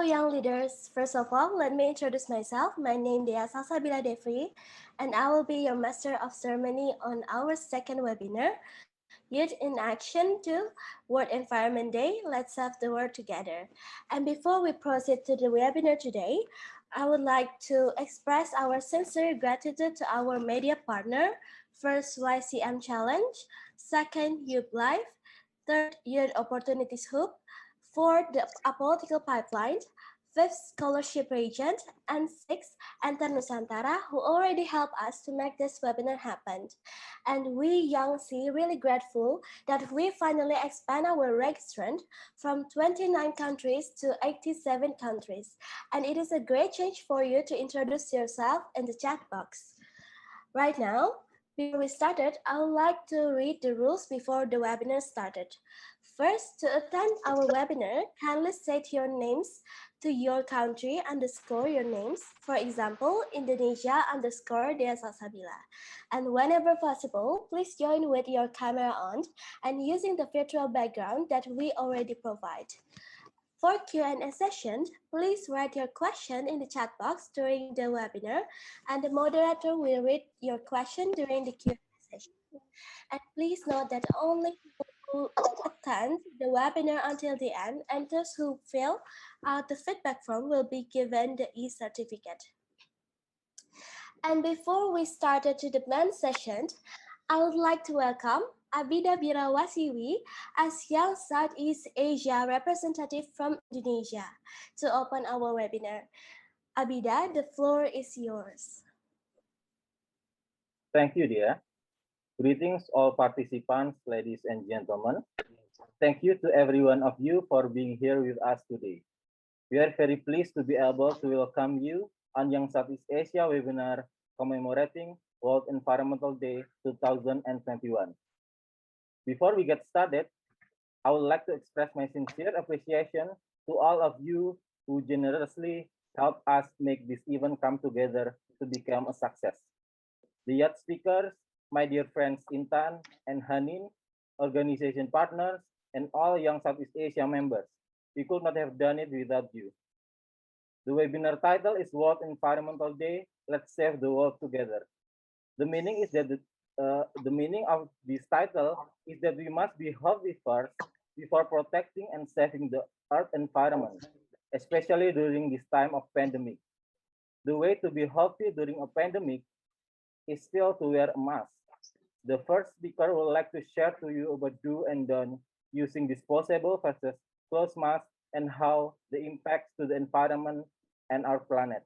young leaders. First of all, let me introduce myself. My name is Salsabila Defri, and I will be your Master of Ceremony on our second webinar, Youth in Action to World Environment Day. Let's have the word together. And before we proceed to the webinar today, I would like to express our sincere gratitude to our media partner. First, YCM Challenge. Second, Youth Life. Third, Youth Opportunities Hub. Fourth, the Apolitical Pipeline. Fifth, Scholarship Agent. And sixth, Intan Nusantara, who already helped us to make this webinar happen. And we Young C really grateful that we finally expand our registrant from 29 countries to 87 countries. And it is a great change for you to introduce yourself in the chat box. Right now, before we started, I would like to read the rules before the webinar started. First, to attend our webinar, kindly state your names to your country underscore your names. For example, Indonesia underscore Dea Salsabila. And whenever possible, please join with your camera on and using the virtual background that we already provide. For Q&A session, please write your question in the chat box during the webinar, and the moderator will read your question during the Q&A session. And please note that only people who attend the webinar until the end and those who fill out the feedback form will be given the e-certificate. And before we started to the main session, I would like to welcome Abida Birawasiwi as Young Southeast Asia representative from Indonesia to open our webinar. Abida, the floor is yours. Thank you, Dia. Greetings all participants, ladies and gentlemen. Thank you to every one of you for being here with us today. We are very pleased to be able to welcome you on Young Southeast Asia webinar commemorating World Environmental Day 2021. Before we get started, I would like to express my sincere appreciation to all of you who generously helped us make this event come together to become a success. The youth speakers, my dear friends Intan and Haneen, organization partners, and all Young Southeast Asia members. We could not have done it without you. The webinar title is World Environmental Day, Let's Save the World Together. The meaning is that the meaning of this title is that we must be healthy first before protecting and saving the earth environment, especially during this time of pandemic. The way to be healthy during a pandemic is still to wear a mask. The first speaker would like to share to you about do and don't using disposable versus cloth masks and how the impacts to the environment and our planet.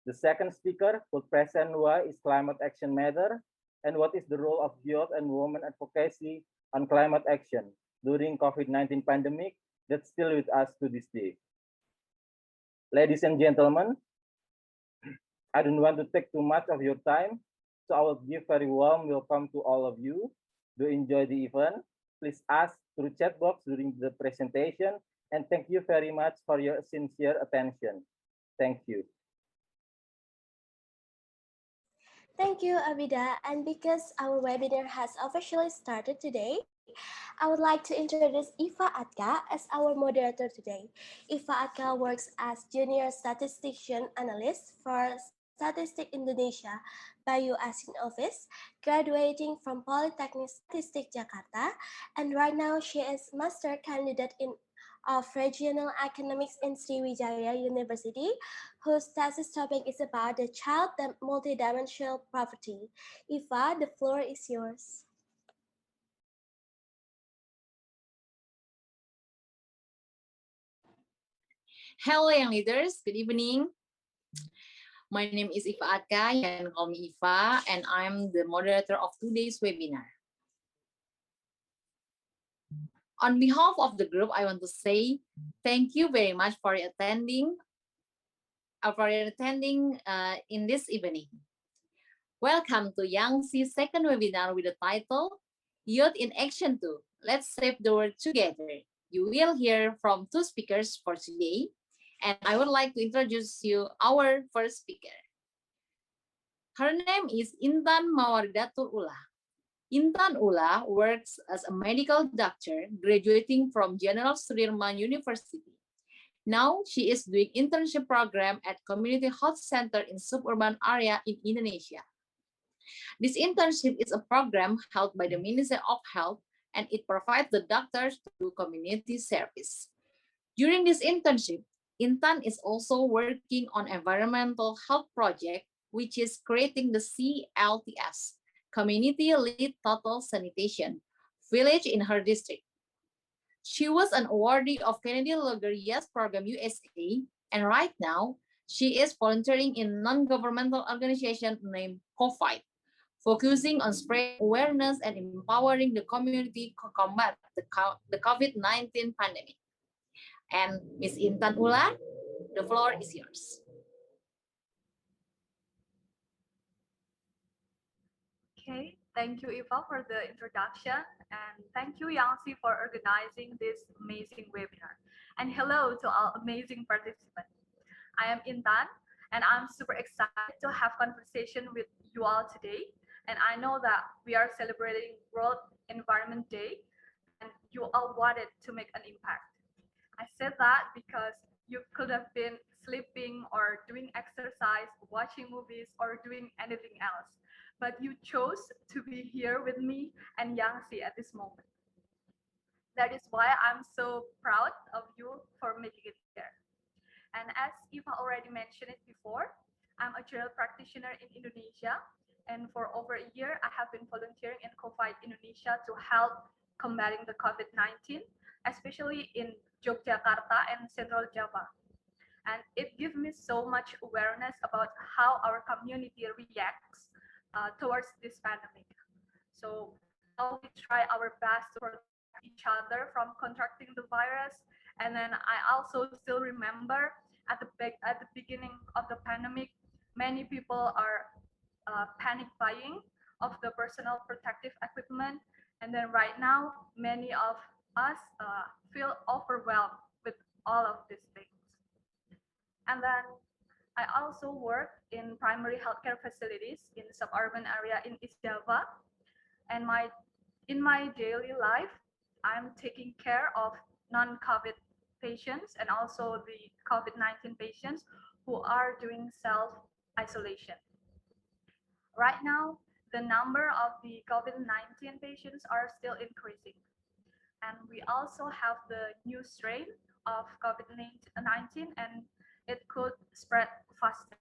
The second speaker will present why is climate action matter and what is the role of youth and women advocacy on climate action during COVID-19 pandemic that's still with us to this day. Ladies and gentlemen, I don't want to take too much of your time, so I will give very warm welcome to all of you. Do enjoy the event. Please ask through chat box during the presentation, and thank you very much for your sincere attention. Thank you. Thank you, Abida. And because our webinar has officially started today, I would like to introduce Iffah Atqa as our moderator today. Iffah Atqa works as Junior Statistician Analyst for Statistics Indonesia by UASIN Office, graduating from Polytechnic Statistics Jakarta, and right now she is Master Candidate of Regional Economics in Sriwijaya University, whose thesis topic is about the child multidimensional poverty. Iffah, the floor is yours. Hello, young leaders. Good evening. My name is Iffah Atqa. You can call me Iffah, and I'm the moderator of today's webinar. On behalf of the group, I want to say thank you very much for attending in this evening. Welcome to Young C's second webinar with the title Youth in Action 2. Let's save the world together. You will hear from two speakers for today, and I would like to introduce you our first speaker. Her name is Intan Mawaridhatul Ulla. Intan Ulla works as a medical doctor graduating from General Sudirman University. Now she is doing internship program at community health center in suburban area in Indonesia. This internship is a program held by the Ministry of Health and it provides the doctors to do community service. During this internship, Intan is also working on environmental health project, which is creating the CLTS, Community Lead Total Sanitation, village in her district. She was an awardee of Kennedy-Lugar Yes Program USA, and right now, she is volunteering in non-governmental organization named COFIDE, focusing on spreading awareness and empowering the community to combat the COVID-19 pandemic. And Ms. Intan Ulla, the floor is yours. Okay, thank you, Iffah, for the introduction, and thank you, Yangsi, for organizing this amazing webinar. And hello to all amazing participants. I am Intan, and I'm super excited to have conversation with you all today. And I know that we are celebrating World Environment Day, and you all wanted to make an impact. I said that because you could have been sleeping or doing exercise, watching movies, or doing anything else. But you chose to be here with me and Yangsi at this moment. That is why I'm so proud of you for making it here. And as Iffah already mentioned it before, I'm a general practitioner in Indonesia. And for over a year, I have been volunteering in COFIDE Indonesia to help combating the COVID-19, especially in Yogyakarta and Central Java. And it gives me so much awareness about how our community reacts towards this pandemic. So how we try our best to protect each other from contracting the virus. And then I also still remember at the beginning of the pandemic, many people are panic buying of the personal protective equipment. And then right now, many of us feel overwhelmed with all of these things. And then I also work in primary healthcare facilities in suburban area in East Java. And in my daily life, I'm taking care of non-COVID patients and also the COVID-19 patients who are doing self-isolation. Right now, the number of the COVID-19 patients are still increasing. And we also have the new strain of COVID-19 and it could spread faster.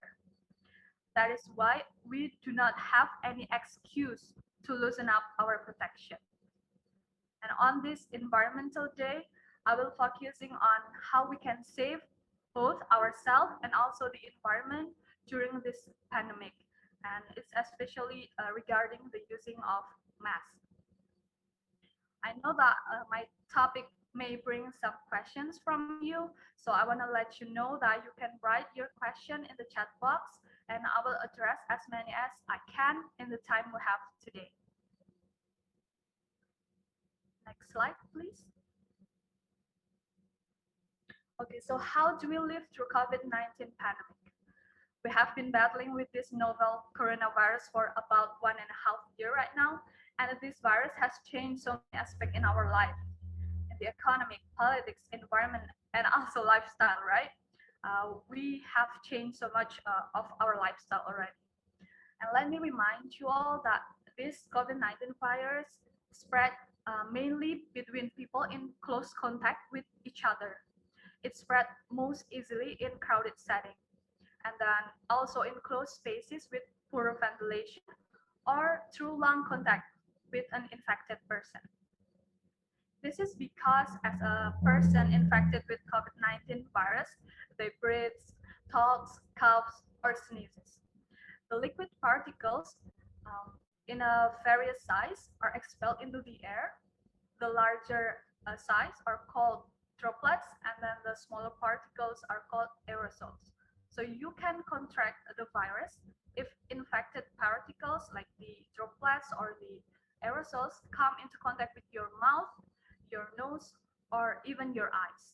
That is why we do not have any excuse to loosen up our protection. And on this environmental day, I will focusing on how we can save both ourselves and also the environment during this pandemic. And it's especially regarding the using of masks. I know that my topic may bring some questions from you, so I want to let you know that you can write your question in the chat box and I will address as many as I can in the time we have today. Next slide, please. Okay, so how do we live through COVID-19 pandemic? We have been battling with this novel coronavirus for about 1.5 years right now, and this virus has changed so many aspects in our life, in the economic, politics, environment, and also lifestyle, right? We have changed so much of our lifestyle already. And let me remind you all that this COVID-19 virus spread mainly between people in close contact with each other. It spread most easily in crowded setting, and then also in closed spaces with poor ventilation or through lung contact with an infected person. This is because as a person infected with COVID-19 virus, they breathe, talks, coughs, or sneezes. The liquid particles in a various size are expelled into the air. The larger size are called droplets, and then the smaller particles are called aerosols. So you can contract the virus if infected particles like the droplets or the aerosols come into contact with your mouth, your nose, or even your eyes.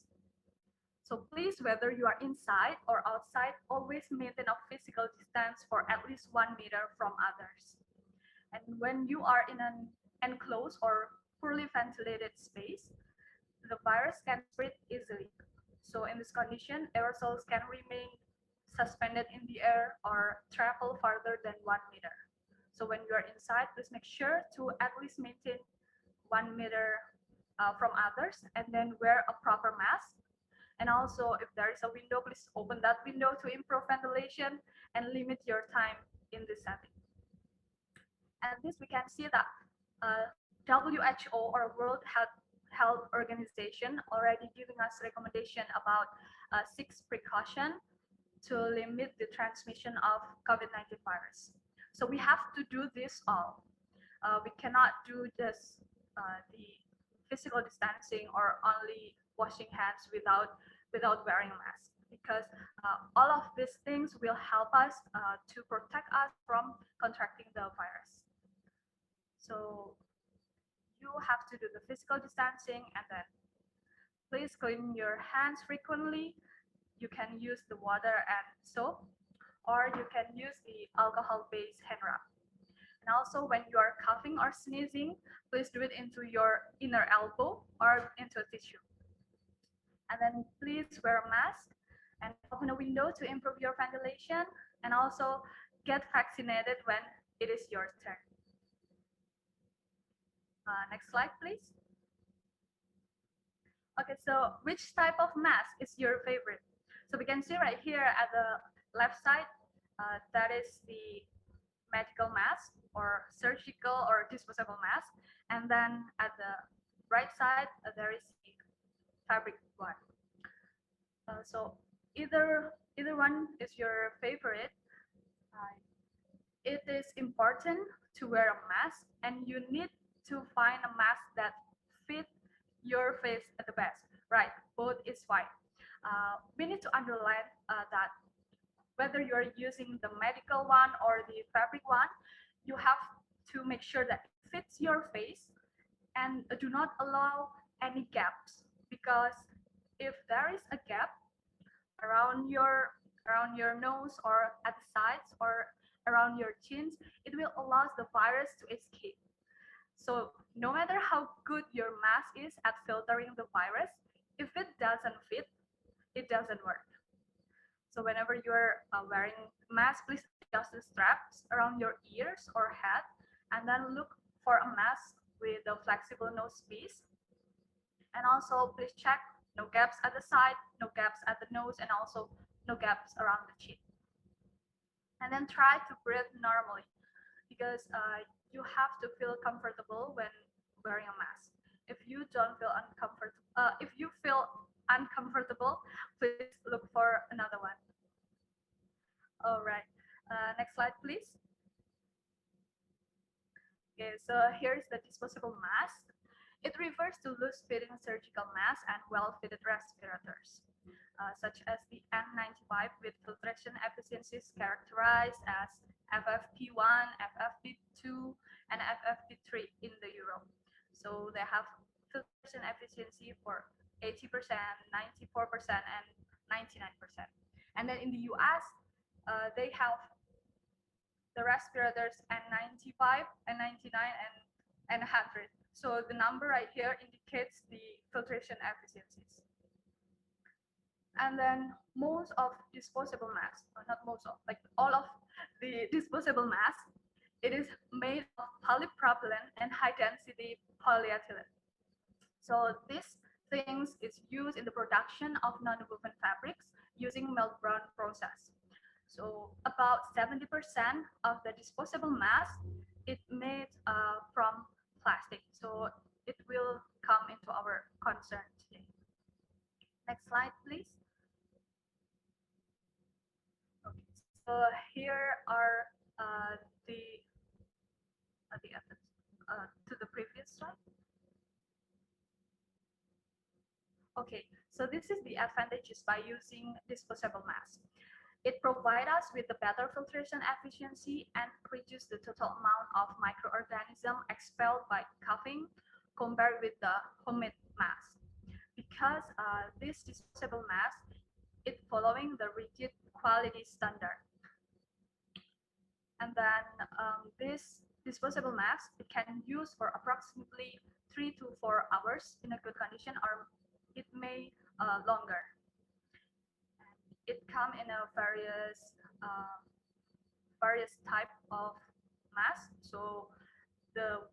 So please, whether you are inside or outside, always maintain a physical distance for at least 1 meter from others. And when you are in an enclosed or poorly ventilated space, the virus can spread easily. So in this condition, aerosols can remain suspended in the air or travel farther than 1 meter. So when you are inside, please make sure to at least maintain 1 meter from others, and then wear a proper mask. And also, if there is a window, please open that window to improve ventilation and limit your time in this setting. And this we can see that WHO or World Health Organization already giving us recommendation about 6 precautions to limit the transmission of COVID-19 virus. So we have to do this all. We cannot do just the physical distancing or only washing hands without wearing a mask, because all of these things will help us to protect us from contracting the virus. So you have to do the physical distancing, and then please clean your hands frequently. You can use the water and soap, or you can use the alcohol-based hand rub. And also, when you are coughing or sneezing, please do it into your inner elbow or into a tissue. And then please wear a mask and open a window to improve your ventilation, and also get vaccinated when it is your turn. Next slide, please. Okay, so which type of mask is your favorite? So we can see right here at the left side, that is the medical mask or surgical or disposable mask. And then at the right side, there is the fabric one. So either one is your favorite. It is important to wear a mask, and you need to find a mask that fits your face at the best. Right, both is fine. We need to underline that whether you're using the medical one or the fabric one, you have to make sure that it fits your face and do not allow any gaps, because if there is a gap around your nose or at the sides or around your chins, it will allow the virus to escape. So no matter how good your mask is at filtering the virus, if it doesn't fit, it doesn't work. So whenever you're wearing mask, please adjust the straps around your ears or head, and then look for a mask with a flexible nose piece. And also please check no gaps at the side, no gaps at the nose, and also no gaps around the chin. And then try to breathe normally, because you have to feel comfortable when wearing a mask. If you don't feel uncomfortable, if you feel uncomfortable, please look for another one. All right, next slide, please. Okay, so here's the disposable mask. It refers to loose-fitting surgical masks and well-fitted respirators, such as the N95 with filtration efficiencies characterized as FFP1, FFP2, and FFP3 in the Europe. So they have filtration efficiency for 80%, 94%, and 99%. And then in the US, they have the respirators N95, N99, and 100. So the number right here indicates the filtration efficiencies. And then most of disposable masks, or not most of, like all of the disposable masks, it is made of polypropylene and high-density polyethylene. So these things is used in the production of non-woven fabrics using melt brown process. So about 70% of the disposable mask is made from plastic. So it will come into our concern today. Next slide, please. Okay, so here are to the previous slide. Okay, so this is the advantages by using disposable mask. It provides us with a better filtration efficiency and reduce the total amount of microorganisms expelled by coughing compared with the homemade mask. Because this disposable mask is following the rigid quality standard. And then this disposable mask, it can use for approximately 3 to 4 hours in a good condition, or it may longer. come in a various type of mask. So the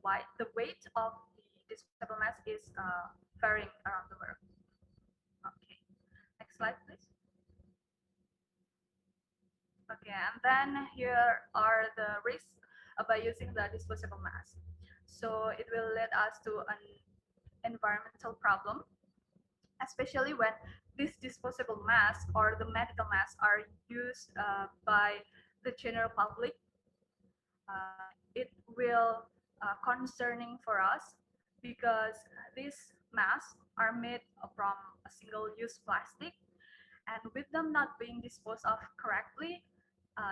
weight of the disposable mask is varying around the world. Okay, next slide, please. Okay, and then here are the risks by using the disposable mask. So it will lead us to an environmental problem, especially when these disposable masks or the medical masks are used by the general public. It will concerning for us because these masks are made from a single-use plastic, and with them not being disposed of correctly,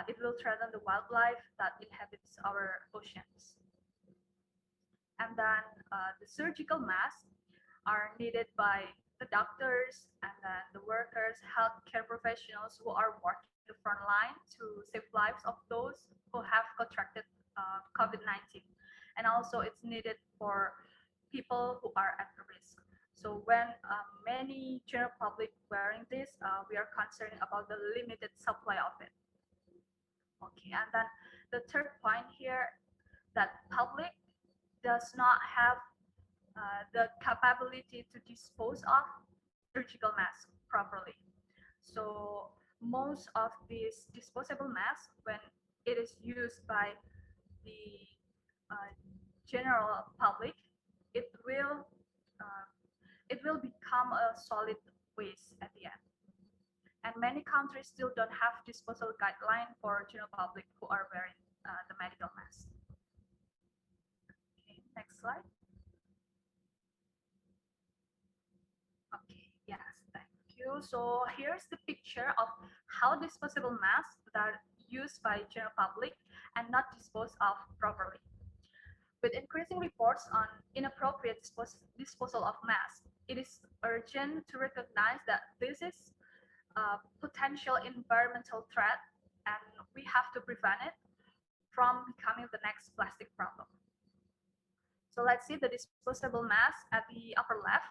it will threaten the wildlife that inhabits our oceans. And then the surgical masks are needed by the doctors and then the workers, healthcare professionals who are working the front line to save lives of those who have contracted COVID-19. And also it's needed for people who are at risk. So when many general public wearing this, we are concerned about the limited supply of it. Okay, and then the third point here, that public does not have the capability to dispose of surgical masks properly. So most of these disposable masks, when it is used by the general public, it will become a solid waste at the end. And many countries still don't have disposal guideline for general public who are wearing the medical mask. Okay, next slide. Okay, yes, thank you. So here's the picture of how disposable masks that are used by general public and not disposed of properly. With increasing reports on inappropriate disposal of masks, it is urgent to recognize that this is a potential environmental threat, and we have to prevent it from becoming the next plastic problem. So let's see the disposable mask at the upper left.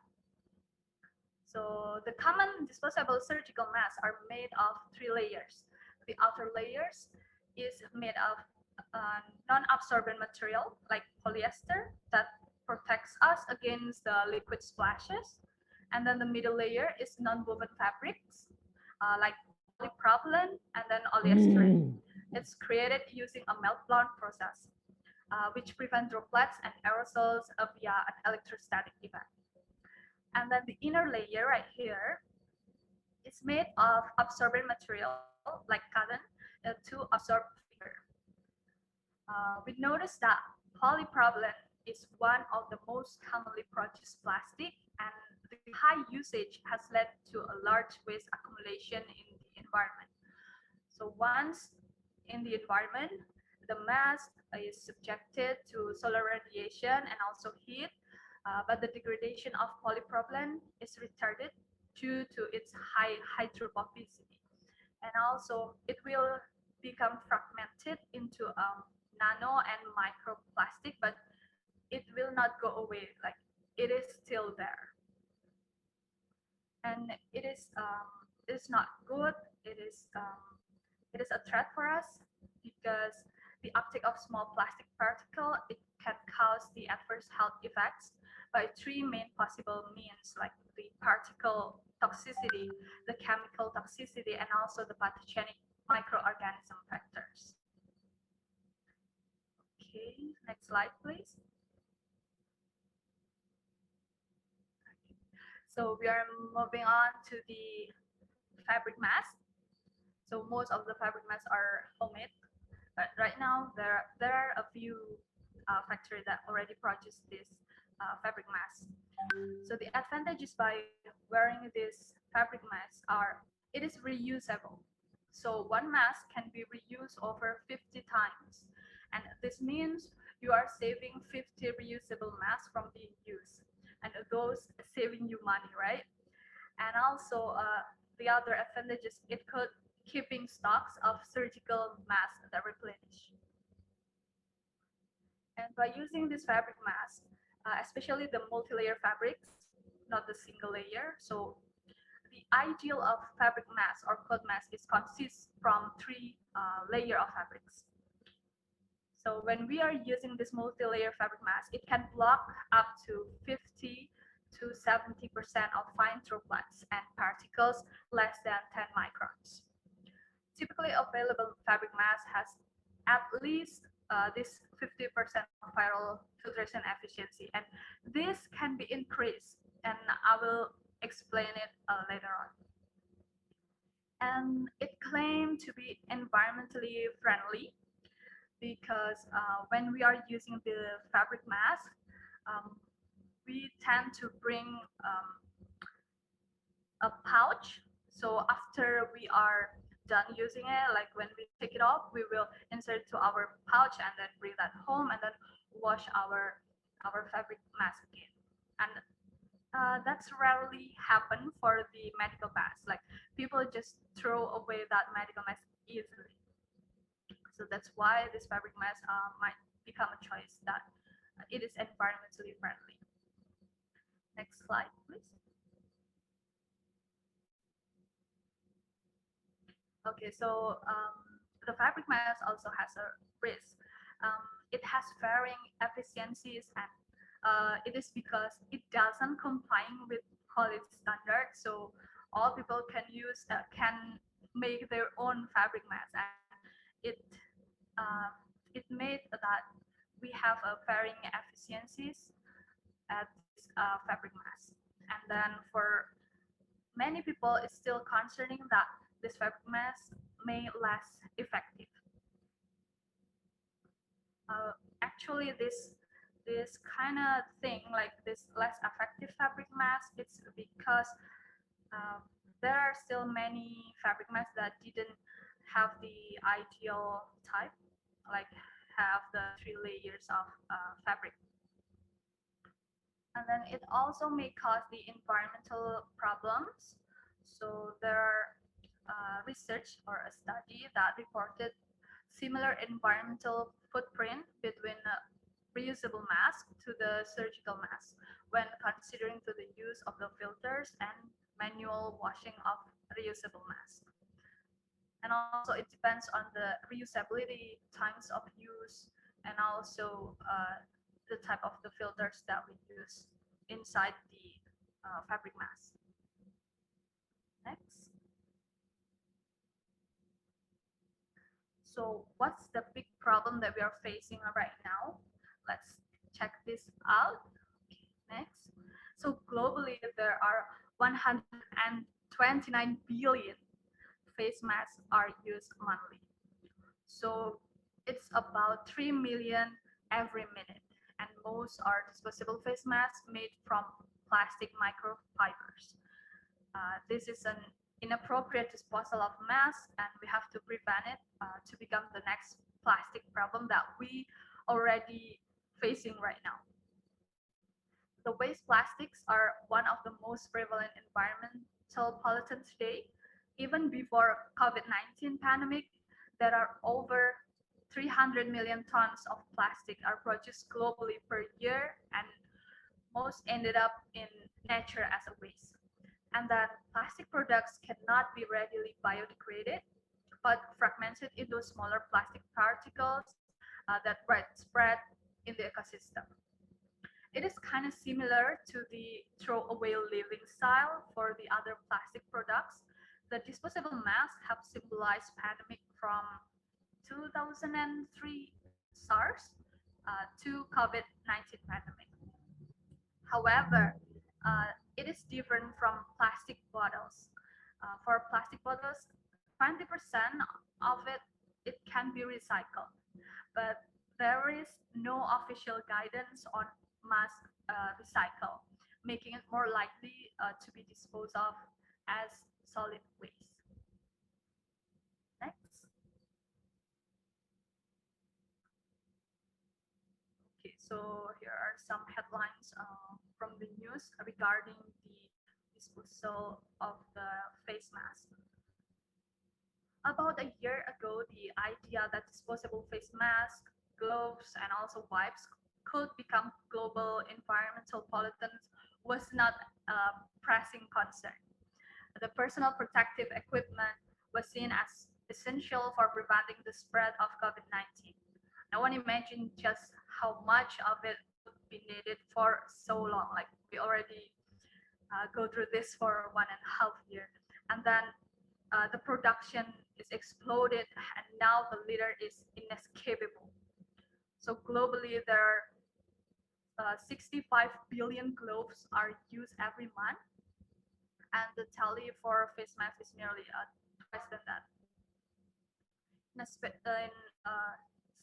So the common disposable surgical masks are made of 3 layers. The outer layers is made of non-absorbent material like polyester that protects us against the liquid splashes. And then the middle layer is non-woven fabrics like polypropylene and then polyester. It's created using a melt-blown process, which prevent droplets and aerosols via an electrostatic effect. And then the inner layer right here is made of absorbent material like cotton to absorb vapor. We noticed that polypropylene is one of the most commonly produced plastic, and the high usage has led to a large waste accumulation in the environment. So once in the environment, the mask is subjected to solar radiation and also heat, but the degradation of polypropylene is retarded due to its high hydrophobicity. And also it will become fragmented into nano and microplastic, but it will not go away, like it is still there. And it is not good. It is a threat for us because the uptake of small plastic particle, it can cause the adverse health effects by 3 main possible means, like the particle toxicity, the chemical toxicity, and also the pathogenic microorganism factors. Okay, next slide, please. So we are moving on to the fabric mask. So most of the fabric masks are homemade, but right now there are a few factories that already produce this fabric mask. So the advantages by wearing this fabric mask are it is reusable. So one mask can be reused over 50 times, and this means you are saving 50 reusable masks from being used, and those saving you money, right? And also the other advantages, it could keeping stocks of surgical masks that replenish. And by using this fabric mask, especially the multi-layer fabrics, not the single layer, so the ideal of fabric mask or cloth mask is consists from three layer of fabrics. So when we are using this multi-layer fabric mask, it can block up to 50 to 70% of fine droplets and particles less than 10 microns. Typically available fabric mask has at least this 50% of viral filtration efficiency, and this can be increased, and I will explain it later on. And it claimed to be environmentally friendly because when we are using the fabric mask, um, we tend to bring a pouch. So after we are done using it, like when we take it off, we will insert it to our pouch and then bring that home and then wash our fabric mask again. And that's rarely happen for the medical mask. Like people just throw away that medical mask easily. So that's why this fabric mask might become a choice that it is environmentally friendly. Next slide, please. Okay, so the fabric mask also has a risk. It has varying efficiencies, and it is because it doesn't comply with quality standards. So all people can make their own fabric mask, and it uh, it made that we have a varying efficiencies at this fabric mask. And then for many people, it's still concerning that this fabric mask may less effective. Actually, this kind of thing, like this less effective fabric mask, it's because uh, there are still many fabric masks that didn't have the ideal type, like have the three layers of fabric. And then it also may cause the environmental problems. So there are research or a study that reported similar environmental footprint between reusable mask to the surgical mask when considering to the use of the filters and manual washing of reusable mask. And also it depends on the reusability, times of use, and also the type of the filters that we use inside the fabric mask. Next. So what's the big problem that we are facing right now? Let's check this out. Okay, next. So globally, there are 129 billion face masks are used monthly. So it's about 3 million every minute. And most are disposable face masks made from plastic microfibers. This is an inappropriate disposal of masks, and we have to prevent it to become the next plastic problem that we already facing right now. The waste plastics are one of the most prevalent environmental pollutants today. Even before COVID-19 pandemic, there are over 300 million tons of plastic are produced globally per year, and most ended up in nature as a waste. And that plastic products cannot be readily biodegraded, but fragmented into smaller plastic particles that spread in the ecosystem. It is kind of similar to the throwaway living style for the other plastic products. The disposable masks have symbolized pandemic from 2003 SARS to COVID-19 pandemic. However, it is different from plastic bottles. For plastic bottles, 20% of it can be recycled, but there is no official guidance on mass recycle, making it more likely to be disposed of as solid waste. Next. Okay, so here are some headlines from the news regarding the disposal of the face mask. About a year ago, the idea that disposable face masks, gloves, and also wipes could become global environmental pollutants was not a pressing concern. the personal protective equipment was seen as essential for preventing the spread of COVID-19. Now, one imagine just how much of it would be needed for so long. Like we already go through this for 1.5 years, and then the production is exploded, and now the leader is inescapable. So globally, there are 65 billion gloves are used every month, and the tally for face masks is nearly twice than that. In a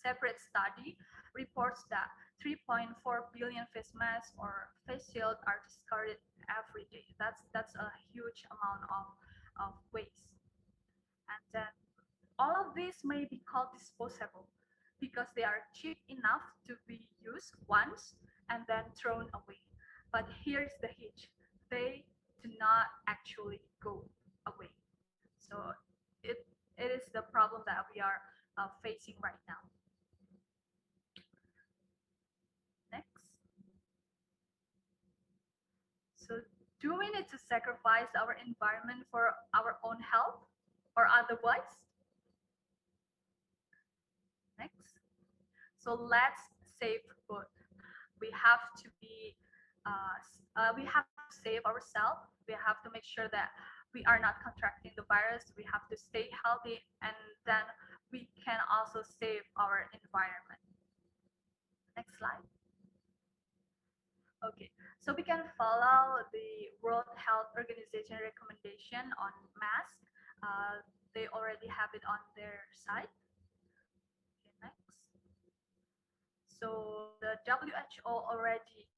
separate study, reports that 3.4 billion face masks or face shields are discarded every day. That's a huge amount of waste. And then all of these may be called disposable because they are cheap enough to be used once and then thrown away. But here's the hitch: they do not actually go away. So it is the problem that we are facing right now. Next. So do we need to sacrifice our environment for our own health or otherwise? Next. So let's save food. We have to be, we have to save ourselves. We have to make sure that we are not contracting the virus. We have to stay healthy, and then we can also save our environment. Next slide. Okay, so we can follow the World Health Organization recommendation on masks. They already have it on their site. Okay, next. So the WHO already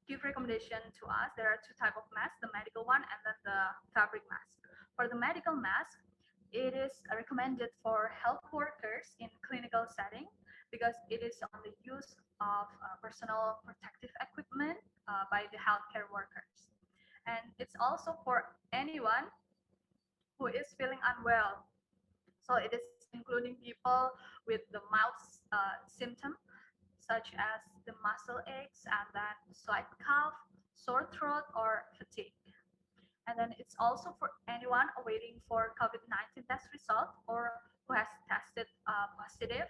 give recommendation to us. There are two types of masks, the medical one and then the fabric mask. For the medical mask, it is recommended for health workers in clinical setting because it is on the use of personal protective equipment by the healthcare workers. And it's also for anyone who is feeling unwell. So it is including people with the mild symptom such as the muscle aches and then slight cough, sore throat, or fatigue. And then it's also for anyone awaiting for COVID-19 test result or who has tested positive.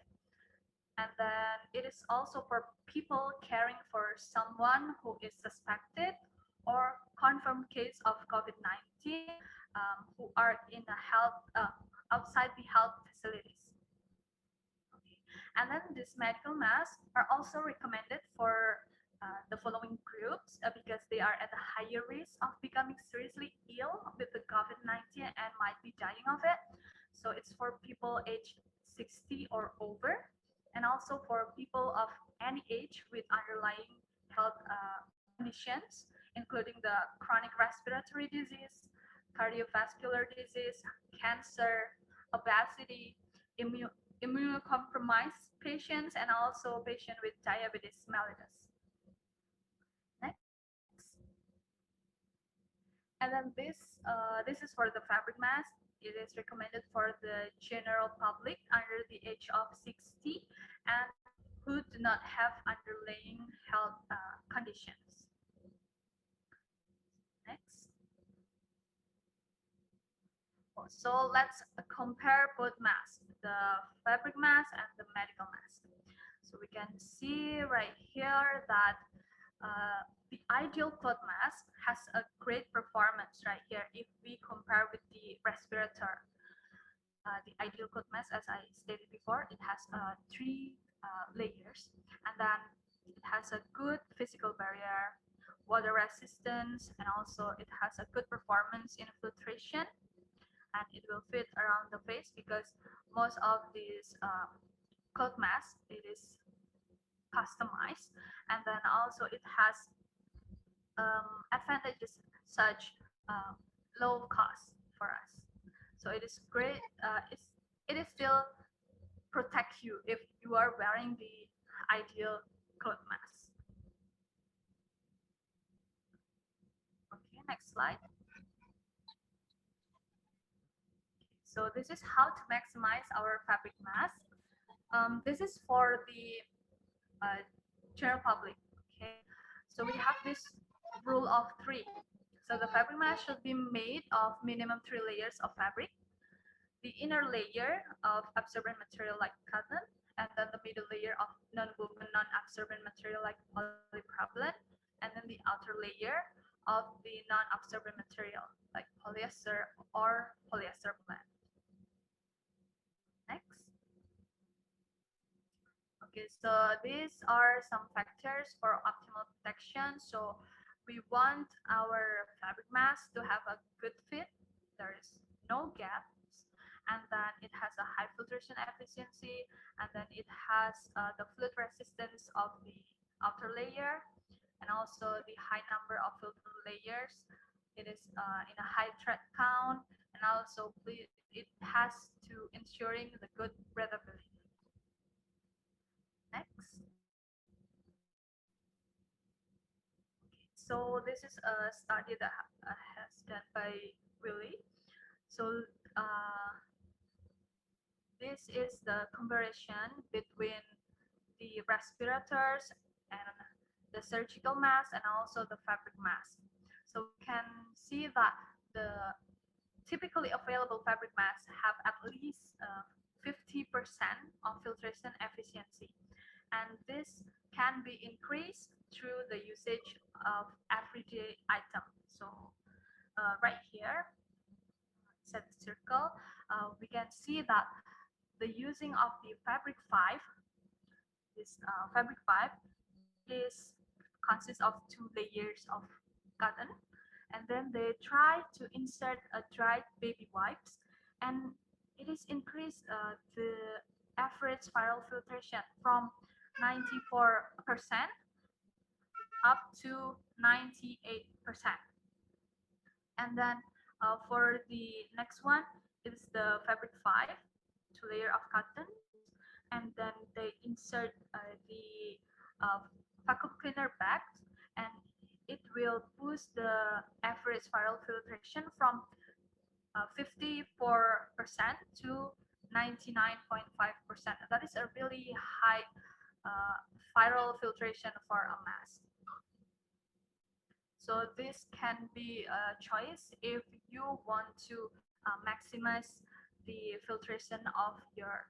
And then it is also for people caring for someone who is suspected or confirmed case of COVID-19 who are in a health outside the health facilities. And then these medical masks are also recommended for the following groups because they are at a higher risk of becoming seriously ill with the COVID-19 and might be dying of it. So it's for people aged 60 or over, and also for people of any age with underlying health conditions, including the chronic respiratory disease, cardiovascular disease, cancer, obesity, immunocompromised patients, and also patients with diabetes mellitus. Next. And then this is for the fabric mask. It is recommended for the general public under the age of 60 and who do not have underlying health conditions. Next. So let's compare both masks, the fabric mask and the medical mask. So we can see right here that the ideal cloth mask has a great performance right here if we compare with the respirator. The ideal cloth mask, as I stated before, it has 3 layers, and then it has a good physical barrier, water resistance, and also it has a good performance in filtration, and it will fit around the face because most of these cloth masks, it is customized, and then also it has advantages such low cost for us. So it is great. It is still protect you if you are wearing the ideal cloth mask. Okay, next slide. So this is how to maximize our fabric mask. This is for the general public. Okay, so we have this rule of 3. So the fabric mask should be made of minimum 3 layers of fabric. The inner layer of absorbent material like cotton, and then the middle layer of non-woven, non-absorbent material like polypropylene, and then the outer layer of the non-absorbent material like polyester or polyester blend. Next. Okay, so these are some factors for optimal protection. So we want our fabric mask to have a good fit. There is no gaps, and then it has a high filtration efficiency, and then it has the fluid resistance of the outer layer, and also the high number of filter layers. It is in a high thread count, and also it has to ensuring the good breathability. Next. So this is a study that has done by Willie. So this is the comparison between the respirators and the surgical mask and also the fabric mask. So we can see that the typically available fabric masks have at least 50% of filtration efficiency, and this can be increased through the usage of everyday items. So right here, set the circle, we can see that the using of the fabric 5, this fabric 5 is consists of 2 layers of cotton, and then they try to insert a dried baby wipes, and it is increased the average viral filtration from 94% up to 98%. And then for the next one is the fabric 5, 2 layer of cotton, and then they insert the vacuum cleaner bags, and it will boost the average viral filtration from 54% to 99.5%. That is a really high viral filtration for a mask. So this can be a choice if you want to maximize the filtration of your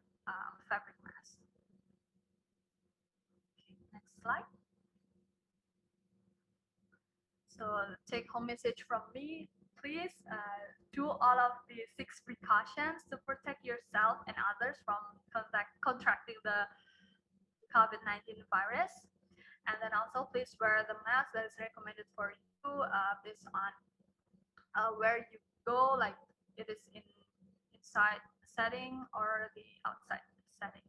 fabric mask. Okay, next slide. So take home message from me, please do all of the 6 precautions to protect yourself and others from contracting the COVID-19 virus. And then also please wear the mask that is recommended for you based on where you go, like it is inside setting or the outside setting.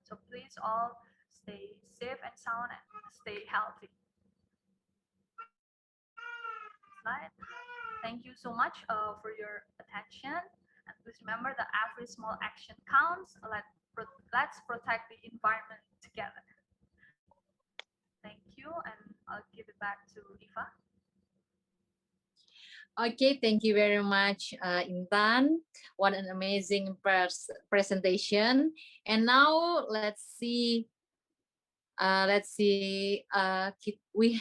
So please all stay safe and sound and stay healthy. Slide. Thank you so much for your attention, and please remember that every small action counts. Let's protect the environment together. Thank you, and I'll give it back to Iffah. Okay, thank you very much, Intan. What an amazing presentation. And now let's see. We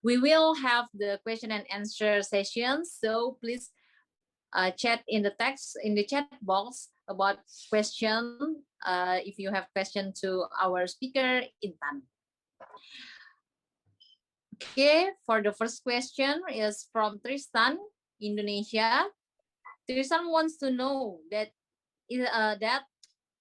will have the question and answer session. So please chat in the text in the chat box about question. If you have question to our speaker, Intan. Okay, for the first question is from Tristan, Indonesia. Tristan wants to know that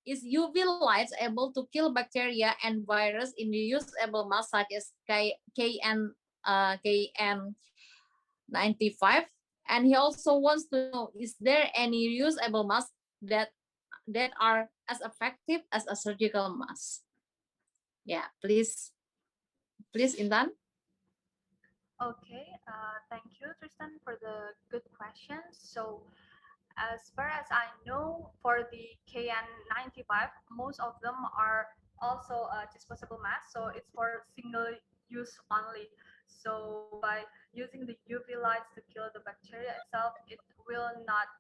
is UV lights able to kill bacteria and virus in reusable masks such as KN95? And he also wants to know, is there any reusable masks that are as effective as a surgical mask? Yeah, please, Intan. Okay, thank you, Tristan, for the good questions. So as far as I know, for the KN95, most of them are also disposable masks, so it's for single use only. So by using the UV lights to kill the bacteria itself, it will not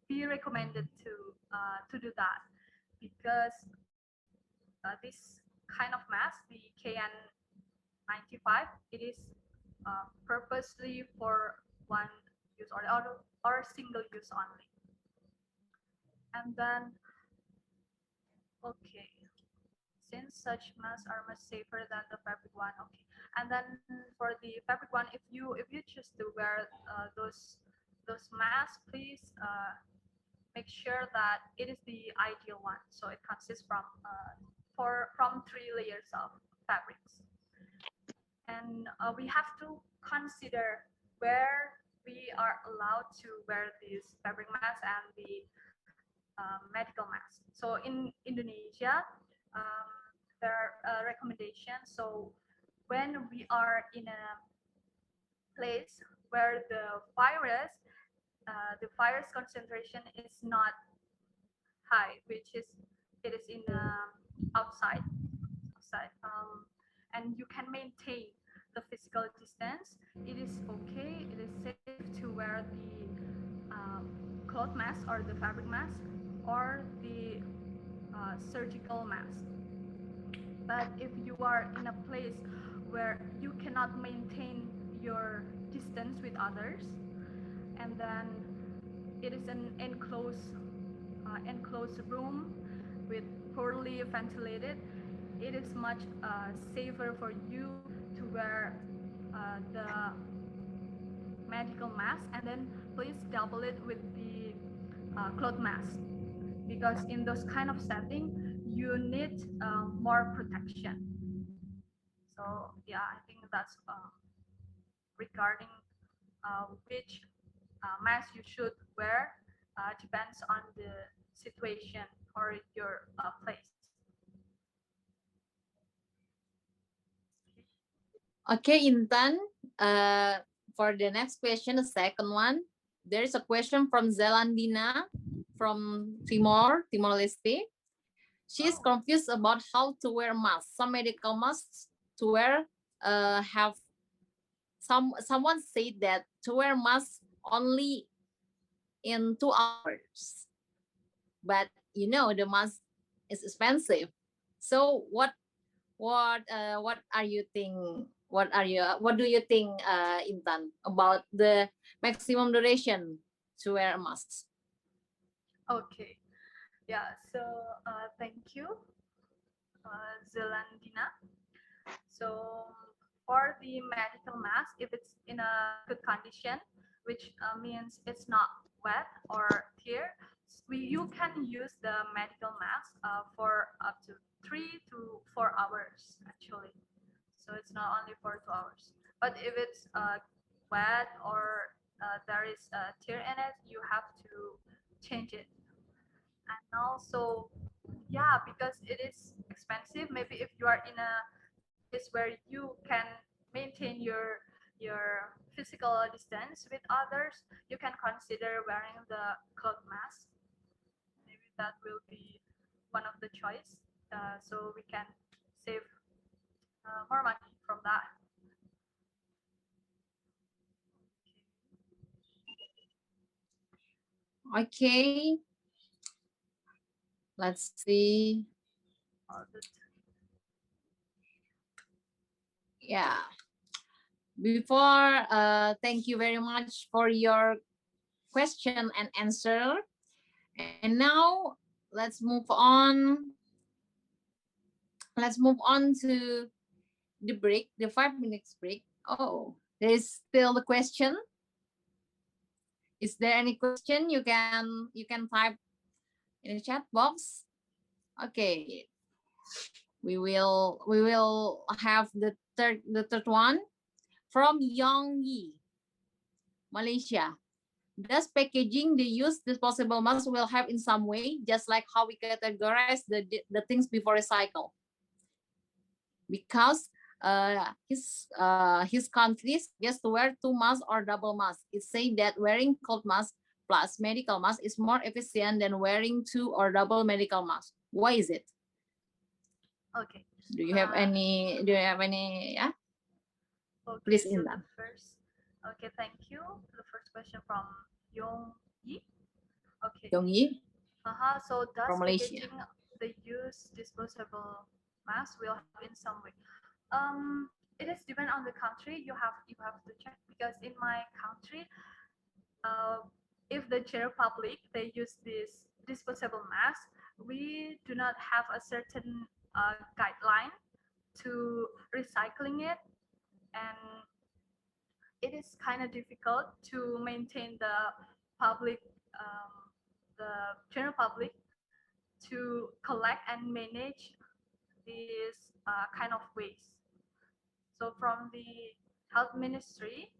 be recommended to do that, because this kind of mask, the KN95, it is purposely for one use or single use only. And then, okay, since such masks are much safer than the fabric one, okay. And then for the fabric one, if you choose to wear those masks, please make sure that it is the ideal one. So it consists from 3 layers of fabrics, and we have to consider where we are allowed to wear these fabric masks and the medical masks. So in Indonesia, um, there are recommendations. So when we are in a place where the virus concentration is not high, which is it is in outside, and you can maintain the physical distance, it is okay. It is safe to wear the cloth mask or the fabric mask or the surgical mask. But if you are in a place where you cannot maintain your distance with others, and then it is an enclosed room with poorly ventilated, it is much safer for you to wear the medical mask, and then please double it with the cloth mask, because in those kind of setting you need more protection. So yeah, I think that's regarding which mask you should wear depends on the situation or your place. Okay, Intan. For the next question, the second one, there is a question from Zelandina from Timor Leste. She is confused about how to wear masks. Some medical masks to wear have someone said that to wear masks only in 2 hours, but you know the mask is expensive. So what are you think? What do you think, Intan, about the maximum duration to wear masks? Okay, yeah, so thank you, Zelandina. So for the medical mask, if it's in a good condition, which means it's not wet or tear, you can use the medical mask for up to 3 to 4 hours actually. So it's not only for 2 hours. But if it's wet or there is a tear in it, you have to change it. And also, yeah, because it is expensive, maybe if you are in a place where you can maintain your physical distance with others, you can consider wearing the cloth mask. Maybe that will be one of the choice, so we can save more money from that. Okay, let's see. Yeah, before thank you very much for your question and answer. And now let's move on. Let's move on to the break, the 5 minutes break. Oh, there is still the question. Is there any question you can type in the chat box? Okay, we will have the third one from Yong Yi, Malaysia. Does packaging the used disposable mask will help in some way, just like how we categorize the things before recycle? Because his country suggests to wear 2 masks or double masks. It says that wearing cloth mask plus medical mask is more efficient than wearing 2 or double medical masks. Why is it? Okay. Do you have any? Yeah. Okay, Please, so Intan. Okay, thank you. The first question from Yong Yi. Okay. Yong Yi. So does From Malaysia. packaging the use disposable mask will help in some way? it is depend on the country. You have to check, because in my country, if the general public they use this disposable mask, we do not have a certain guideline to recycling it, and it is kind of difficult to maintain the public, the general public, to collect and manage this kind of waste. So from the health ministry,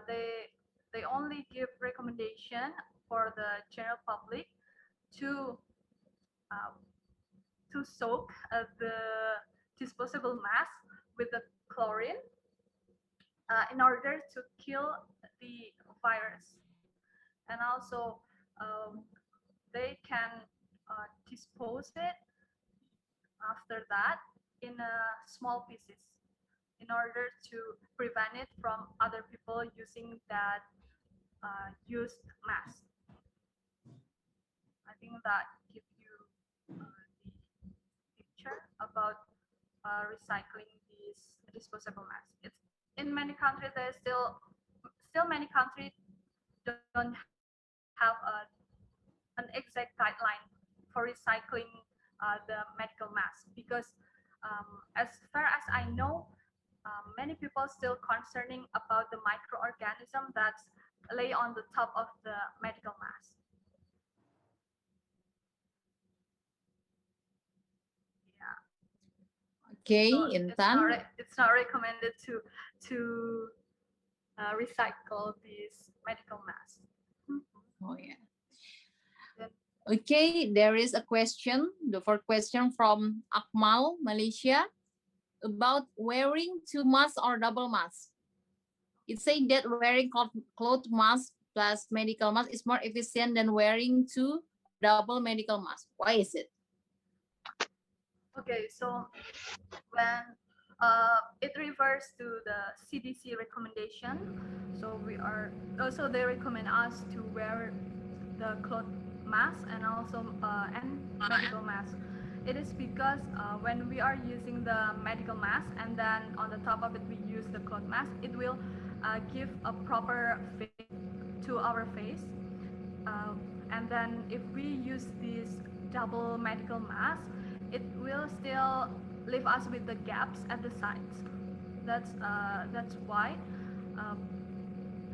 they only give recommendation for the general public to uh, soak the disposable mask with the chlorine in order to kill the virus, and also they can dispose it after that in small pieces in order to prevent it from other people using that used mask. I think that gives you the picture about recycling these disposable masks. It's in many countries. There's still many countries don't have an exact guideline for recycling the medical mask, because as far as I know, many people still concerning about the microorganism that's lay on the top of the medical mask. Yeah. Okay, So Intan. it's not recommended to recycle these medical masks. Oh yeah. Then, Okay, there is a question, the first question from Akmal, Malaysia, about wearing two masks or double masks. It says that wearing cloth mask plus medical mask is more efficient than wearing two or double medical masks. Why is it? okay, so when it refers to the CDC recommendation, so we are also they recommend us to wear the cloth mask and also and medical mask. It is because when we are using the medical mask and then on the top of it we use the cloth mask, it will give a proper fit to our face. And then if we use this double medical mask, it will still leave us with the gaps at the sides. That's why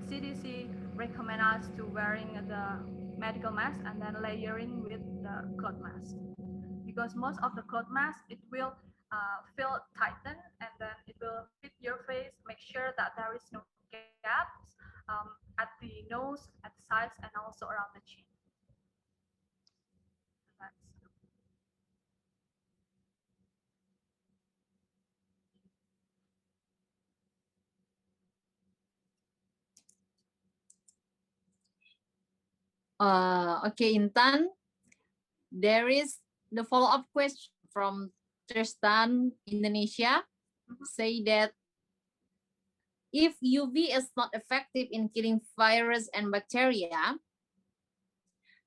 CDC recommend us to wearing the medical mask and then layering with the cloth mask, because most of the cloth mask it will feel tighten and then it will fit your face, make sure that there is no gaps at the nose, at the sides, and also around the chin. That's Okay, Intan, there is the follow-up question from Tristan, Indonesia, say that if UV is not effective in killing virus and bacteria,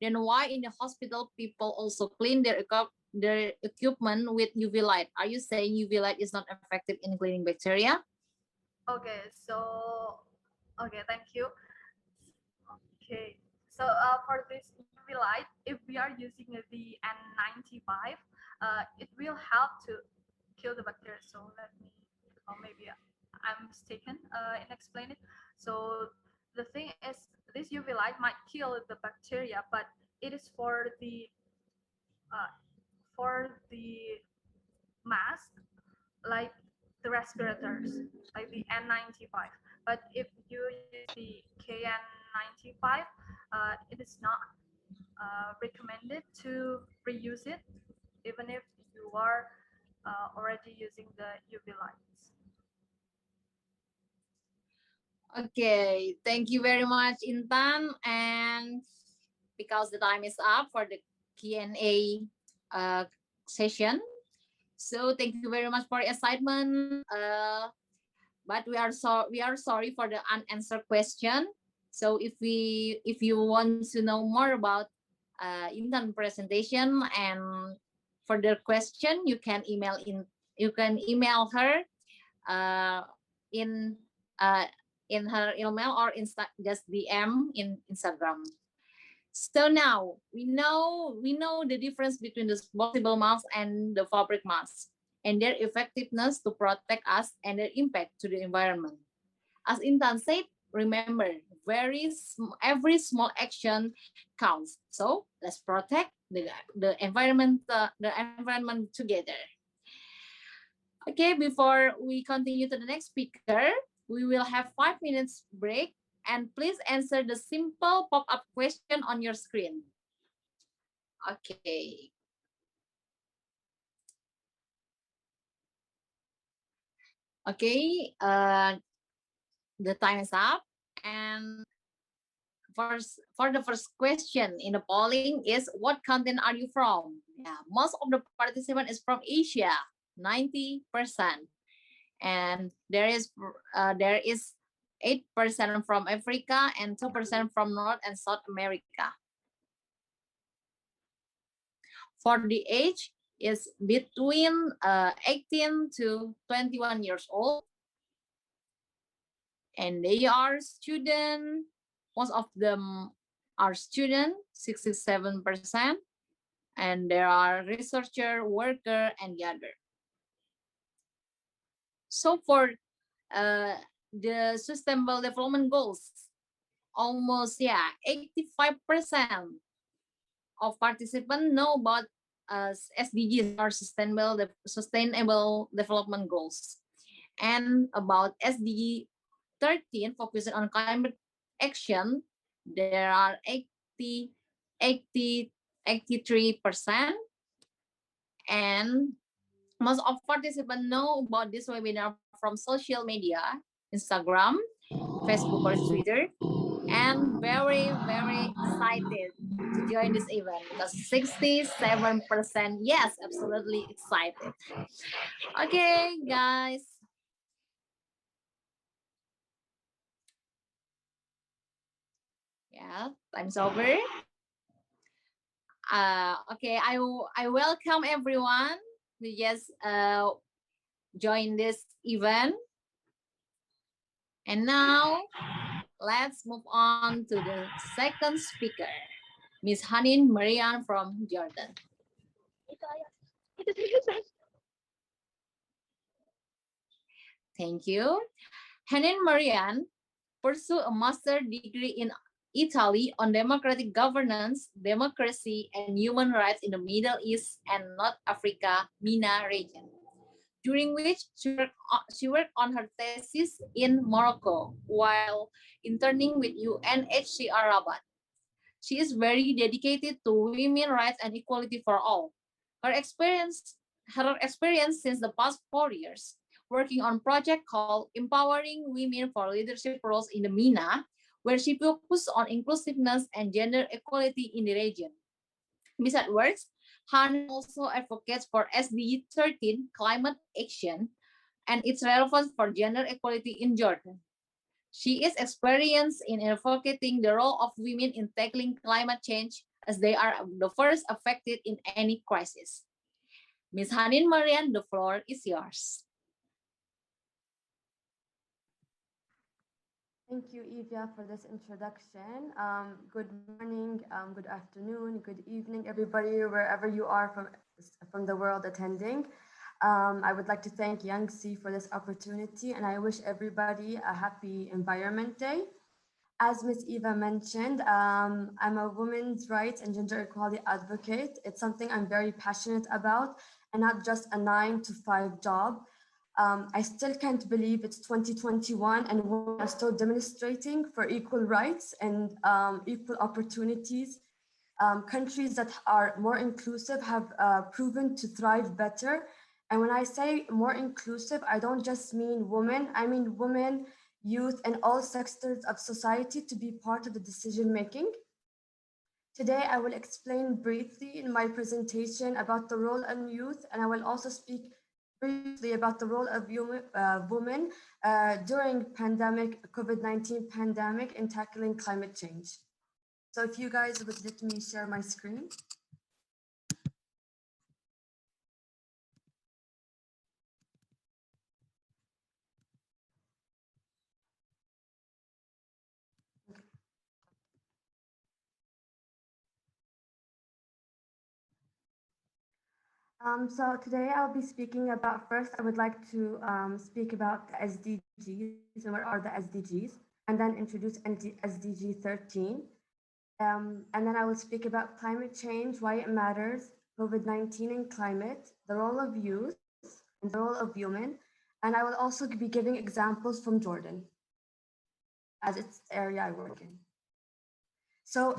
then why in the hospital people also clean their equipment with UV light? Are you saying UV light is not effective in cleaning bacteria? okay. So okay, thank you. Okay, so for this UV light, if we are using the N95, it will help to kill the bacteria. So let me, or maybe I'm mistaken in explaining it. So the thing is, this UV light might kill the bacteria, but it is for the mask, like the respirators, like the N95. But if you use the KN95, it is not recommended to reuse it, even if you are already using the UV lights. Okay, thank you very much, Intan. And because the time is up for the Q&A session, so thank you very much for your excitement. But we are sorry for the unanswered question. So if you want to know more about Intan presentation and further question, you can email her in in her email or just DM in Instagram. So now we know the difference between the disposable masks and the fabric masks and their effectiveness to protect us and their impact to the environment. As Intan said, remember, every small action counts. So let's protect the environment together. Okay, before we continue to the next speaker, we will have 5 minutes break, and please answer the simple pop-up question on your screen. Okay. Okay, the time is up, and for the first question in the polling is, what continent are you from? Yeah, most of the participant is from Asia, 90%, and there is 8% from Africa and 2% from North and South America. For the age is between 18 to 21 years old, and they are student. Most of them are student, 67%, and there are researcher, worker, and the other. So for the Sustainable Development Goals, almost 85% of participants know about SDGs or Sustainable Development Goals, and about SDG 13 focusing on climate action, there are 83%, and most of participants know about this webinar from social media, Instagram, Facebook, or Twitter, and very excited to join this event because 67%, yes, absolutely excited. Okay, guys. Yeah, time's over. Okay, I welcome everyone who just join this event. And now let's move on to the second speaker, Miss Haneen Mraiyan from Jordan. Thank you. Haneen Mraiyan pursued a master's degree in Italy on democratic governance, democracy, and human rights in the Middle East and North Africa, MENA region, during which she worked on her thesis in Morocco while interning with UNHCR Rabat. She is very dedicated to women's rights and equality for all. Her experience since the past 4 years working on a project called Empowering Women for Leadership Roles in the MENA, where she focused on inclusiveness and gender equality in the region. Besides works, Haneen also advocates for SDG 13 climate action and its relevance for gender equality in Jordan. She is experienced in advocating the role of women in tackling climate change as they are the first affected in any crisis. Ms. Haneen Mraiyan, the floor is yours. Thank you, Iffah, for this introduction. Good morning, good afternoon, good evening, everybody, wherever you are from the world attending. I would like to thank Yangtze for this opportunity, and I wish everybody a happy Environment Day. As Ms. Eva mentioned, I'm a women's rights and gender equality advocate. It's something I'm very passionate about, and not just a 9-to-5 job. I still can't believe it's 2021 and women are still demonstrating for equal rights and equal opportunities. Countries that are more inclusive have proven to thrive better. And when I say more inclusive, I don't just mean women, I mean women, youth, and all sectors of society to be part of the decision making. Today, I will explain briefly in my presentation about the role of youth, and I will also speak briefly about the role of women during COVID-19 pandemic in tackling climate change. So if you guys would let me share my screen. So today I'll be speaking about, first I would like to speak about the SDGs and what are the SDGs, and then introduce SDG 13. And then I will speak about climate change, why it matters, COVID-19 and climate, the role of youth and the role of women. And I will also be giving examples from Jordan, as it's the area I work in. So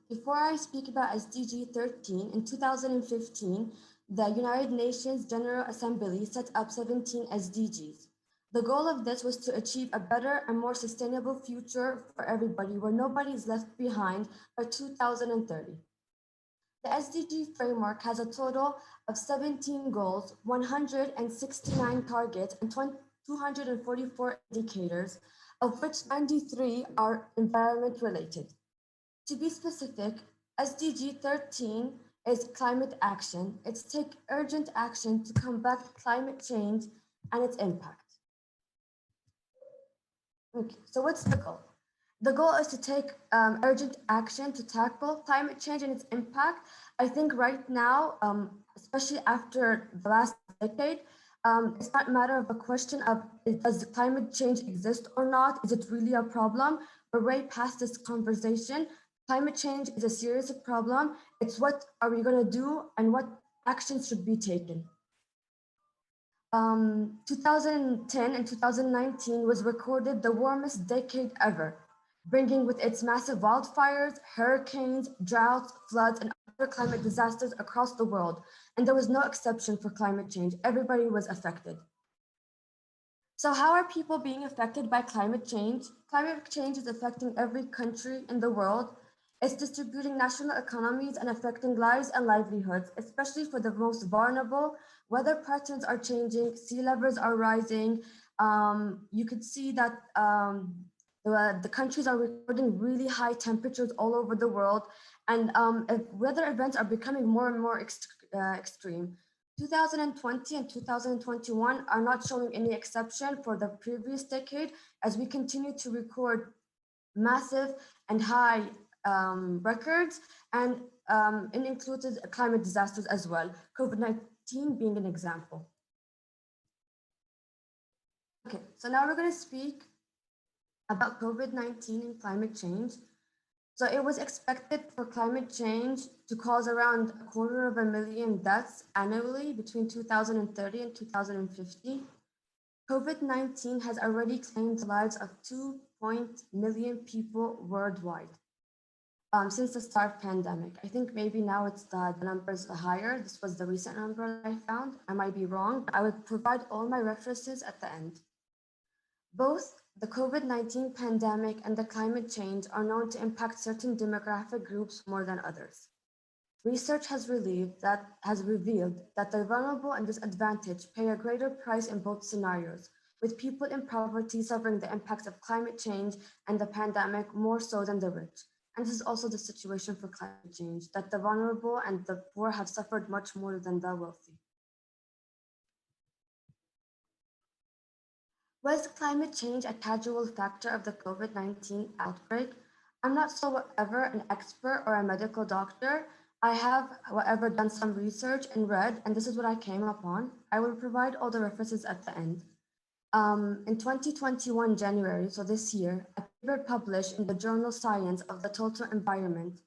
before I speak about SDG 13, in 2015, the United Nations General Assembly set up 17 SDGs. The goal of this was to achieve a better and more sustainable future for everybody, where nobody is left behind by 2030. The SDG framework has a total of 17 goals, 169 targets, and 244 indicators, of which 93 are environment related. To be specific, SDG 13 is climate action. It's take urgent action to combat climate change and its impact. Okay, so what's the goal? The goal is to take urgent action to tackle climate change and its impact. I think right now, especially after the last decade, it's not a matter of a question of does climate change exist or not? Is it really a problem? We're way past this conversation. Climate change is a serious problem. It's what are we going to do and what actions should be taken. 2010 and 2019 was recorded the warmest decade ever, bringing with its massive wildfires, hurricanes, droughts, floods, and other climate disasters across the world. And there was no exception for climate change. Everybody was affected. So how are people being affected by climate change? Climate change is affecting every country in the world. It's distributing national economies and affecting lives and livelihoods, especially for the most vulnerable. Weather patterns are changing, sea levels are rising. You could see that the countries are recording really high temperatures all over the world, and weather events are becoming more and more extreme. 2020 and 2021 are not showing any exception for the previous decade, as we continue to record massive and high records, and it included climate disasters as well, COVID-19 being an example. Okay, so now we're going to speak about COVID-19 and climate change. So it was expected for climate change to cause around 250,000 deaths annually between 2030 and 2050. COVID-19 has already claimed the lives of 2 million people worldwide since the start of pandemic. I think maybe now it's the numbers are higher. This was the recent number that I found. I might be wrong, but I would provide all my references at the end. Both the COVID-19 pandemic and the climate change are known to impact certain demographic groups more than others. Research has revealed that the vulnerable and disadvantaged pay a greater price in both scenarios, with people in poverty suffering the impacts of climate change and the pandemic more so than the rich. And this is also the situation for climate change, that the vulnerable and the poor have suffered much more than the wealthy. Was climate change a casual factor of the COVID-19 outbreak? I'm not so ever an expert or a medical doctor. I have, however, done some research and read, and this is what I came upon. I will provide all the references at the end. In 2021 January, so this year, a paper published in the journal Science of the Total Environment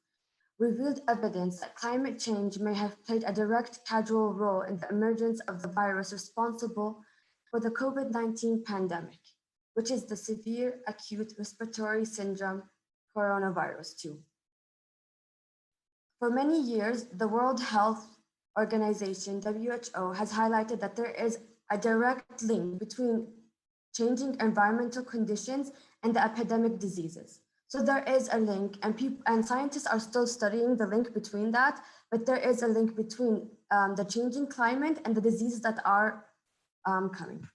revealed evidence that climate change may have played a direct causal role in the emergence of the virus responsible for the COVID-19 pandemic, which is the severe acute respiratory syndrome coronavirus 2. For many years, the World Health Organization, WHO, has highlighted that there is a direct link between changing environmental conditions and the epidemic diseases. So there is a link, and scientists are still studying the link between that, but there is a link between the changing climate and the diseases that are coming.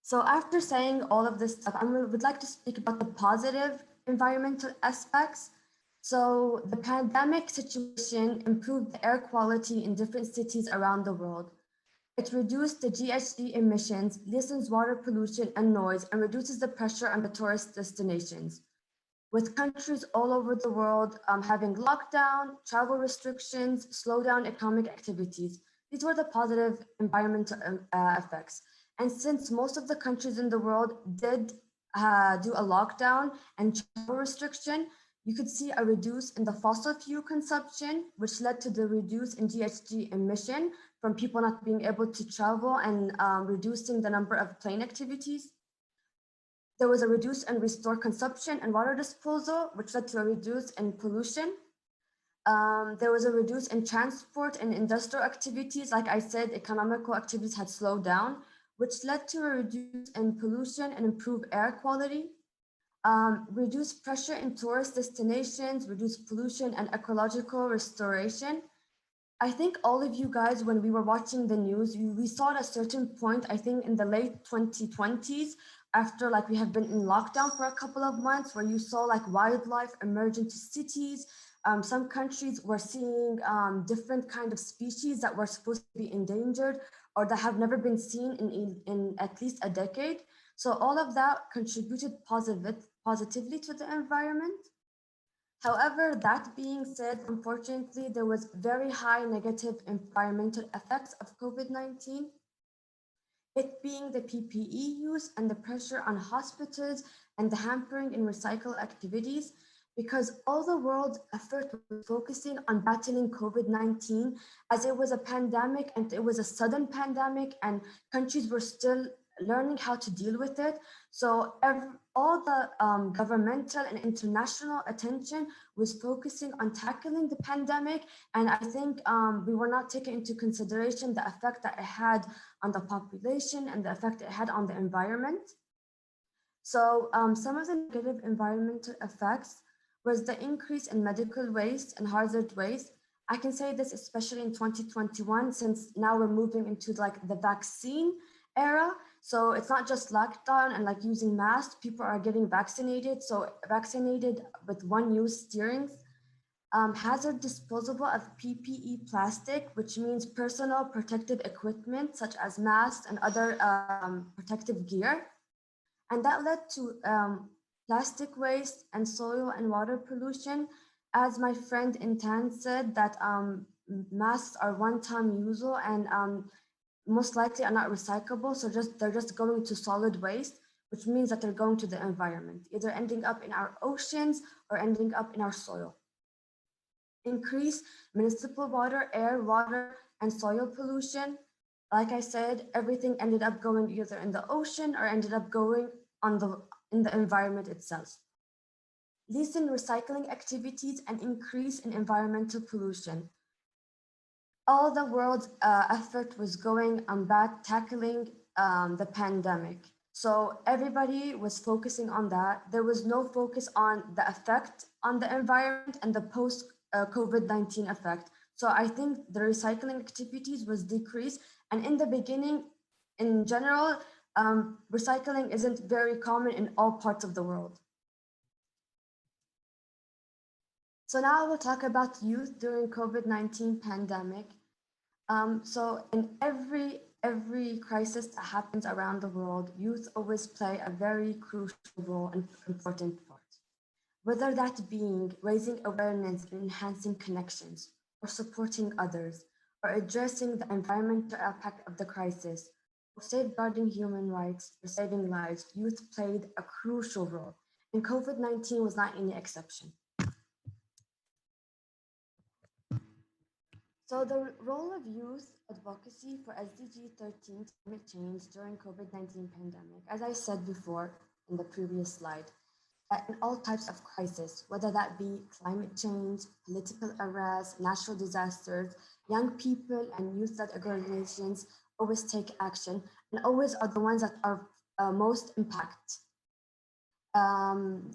So after saying all of this stuff, I would like to speak about the positive environmental aspects. So the pandemic situation improved the air quality in different cities around the world. It reduced the GHG emissions, lessens water pollution and noise, and reduces the pressure on the tourist destinations. with countries all over the world having lockdown, travel restrictions, slow down economic activities. These were the positive environmental effects. And since most of the countries in the world did do a lockdown and travel restriction, you could see a reduce in the fossil fuel consumption, which led to the reduce in GHG emission from people not being able to travel and reducing the number of plane activities. There was a reduce and restore consumption and water disposal, which led to a reduce in pollution. There was a reduce in transport and industrial activities. Like I said, economical activities had slowed down, which led to a reduce in pollution and improved air quality. Reduce pressure in tourist destinations, reduce pollution and ecological restoration. I think all of you guys, when we were watching the news, we saw at a certain point, I think in the late 2020s, after like we have been in lockdown for a couple of months, where you saw like wildlife emerge into cities. Some countries were seeing different kind of species that were supposed to be endangered or that have never been seen in at least a decade. So all of that contributed positively to the environment. However, that being said, unfortunately, there was very high negative environmental effects of COVID-19. It being the PPE use and the pressure on hospitals and the hampering in recycle activities, because all the world's effort was focusing on battling COVID-19 as it was a pandemic and it was a sudden pandemic and countries were still learning how to deal with it. So all the governmental and international attention was focusing on tackling the pandemic. And I think we were not taking into consideration the effect that it had on the population and the effect it had on the environment. So some of the negative environmental effects was the increase in medical waste and hazard waste. I can say this especially in 2021, since now we're moving into like the vaccine era. So it's not just lockdown and like using masks, people are getting vaccinated. So vaccinated with one-use steerings. Hazard disposable of PPE plastic, which means personal protective equipment, such as masks and other protective gear. And that led to plastic waste and soil and water pollution. As my friend Intan said, that masks are one-time usable and most likely are not recyclable. So they're just going to solid waste, which means that they're going to the environment, either ending up in our oceans or ending up in our soil. Increase municipal water, air, water, and soil pollution. Like I said, everything ended up going either in the ocean or ended up going in the environment itself. Lessen recycling activities and increase in environmental pollution. All the world's effort was going on tackling the pandemic. So everybody was focusing on that. There was no focus on the effect on the environment and the post-COVID-19 effect. So I think the recycling activities was decreased. And in the beginning, in general, recycling isn't very common in all parts of the world. So now we'll talk about youth during COVID-19 pandemic. So in every crisis that happens around the world, youth always play a very crucial role and important part. Whether that being raising awareness and enhancing connections, or supporting others, or addressing the environmental impact of the crisis, or safeguarding human rights, or saving lives, youth played a crucial role, and COVID-19 was not any exception. So the role of youth advocacy for SDG 13 climate change during COVID-19 pandemic, as I said before in the previous slide, in all types of crisis, whether that be climate change, political unrest, natural disasters, young people and youth-led organizations always take action and always are the ones that are most impacted.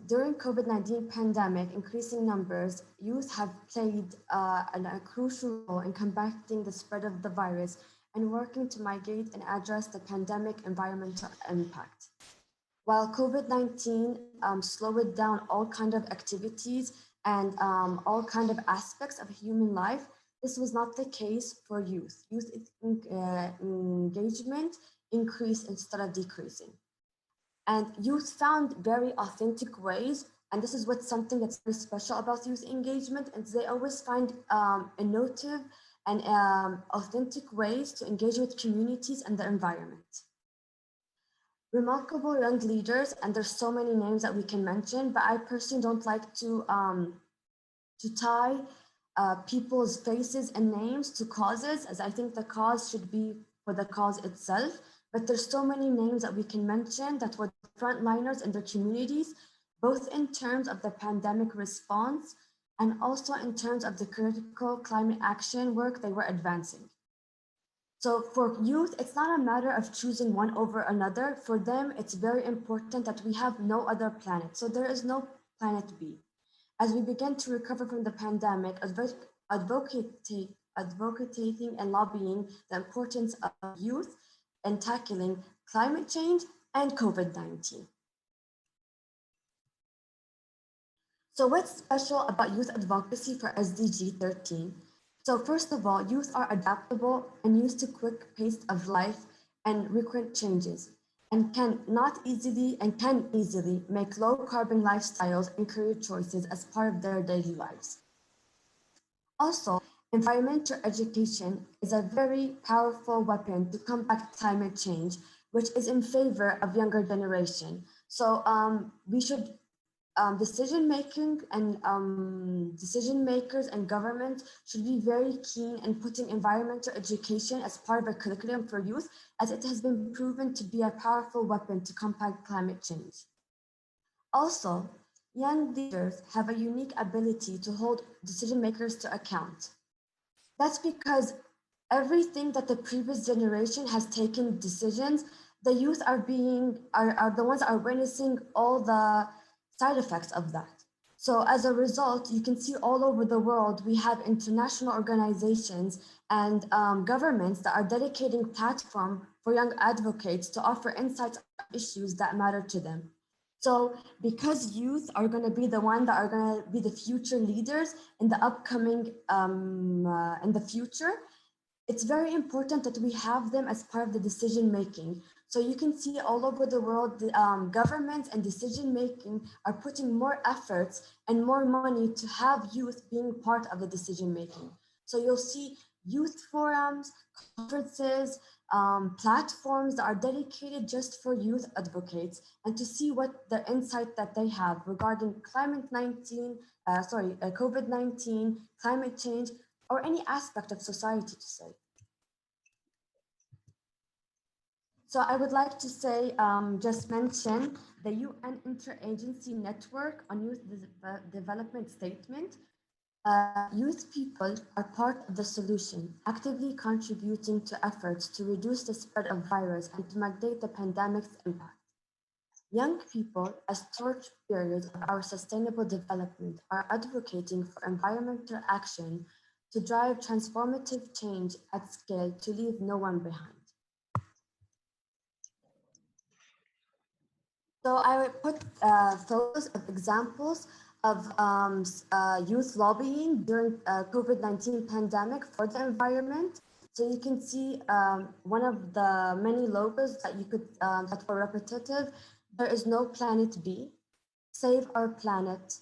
During COVID-19 pandemic, increasing numbers, youth have played a crucial role in combating the spread of the virus and working to mitigate and address the pandemic environmental impact. While COVID-19 slowed down all kind of activities and all kind of aspects of human life, this was not the case for youth. Youth engagement increased instead of decreasing. And youth found very authentic ways And this is what's something that's very special about youth engagement, and they always find innovative and authentic ways to engage with communities and the environment. Remarkable young leaders, and there's so many names that we can mention, but I personally don't like to tie people's faces and names to causes, as I think the cause should be for the cause itself. But there's so many names that we can mention that were frontliners in their communities, both in terms of the pandemic response and also in terms of the critical climate action work they were advancing. So for youth, it's not a matter of choosing one over another. For them, it's very important that we have no other planet. So there is no planet B. As we begin to recover from the pandemic, advocating and lobbying the importance of youth in tackling climate change and COVID-19. So what's special about youth advocacy for SDG 13? So first of all, youth are adaptable and used to quick pace of life and recurrent changes, and can easily make low carbon lifestyles and career choices as part of their daily lives. Also, environmental education is a very powerful weapon to combat climate change, which is in favor of younger generation. So we should decision makers and government should be very keen in putting environmental education as part of a curriculum for youth, as it has been proven to be a powerful weapon to combat climate change. Also, young leaders have a unique ability to hold decision makers to account. That's because everything that the previous generation has taken decisions, the youth are the ones that are witnessing all the side effects of that. So as a result, you can see all over the world, we have international organizations and governments that are dedicating platform for young advocates to offer insights on issues that matter to them. So because youth are going to be the one that are going to be the future leaders in the upcoming, in the future, it's very important that we have them as part of the decision making. So you can see all over the world, governments and decision making are putting more efforts and more money to have youth being part of the decision making. So you'll see youth forums, conferences, platforms that are dedicated just for youth advocates, and to see what the insight that they have regarding COVID-19, climate change, or any aspect of society to say. So I would like to say, just mention the UN Interagency Network on Youth Development Statement. Youth people are part of the solution, actively contributing to efforts to reduce the spread of virus and to mitigate the pandemic's impact. Young people, as torch bearers of our sustainable development, are advocating for environmental action to drive transformative change at scale to leave no one behind. So I put photos of examples of youth lobbying during COVID-19 pandemic for the environment. So you can see one of the many logos that you could that were repetitive. There is no planet B. Save our planet.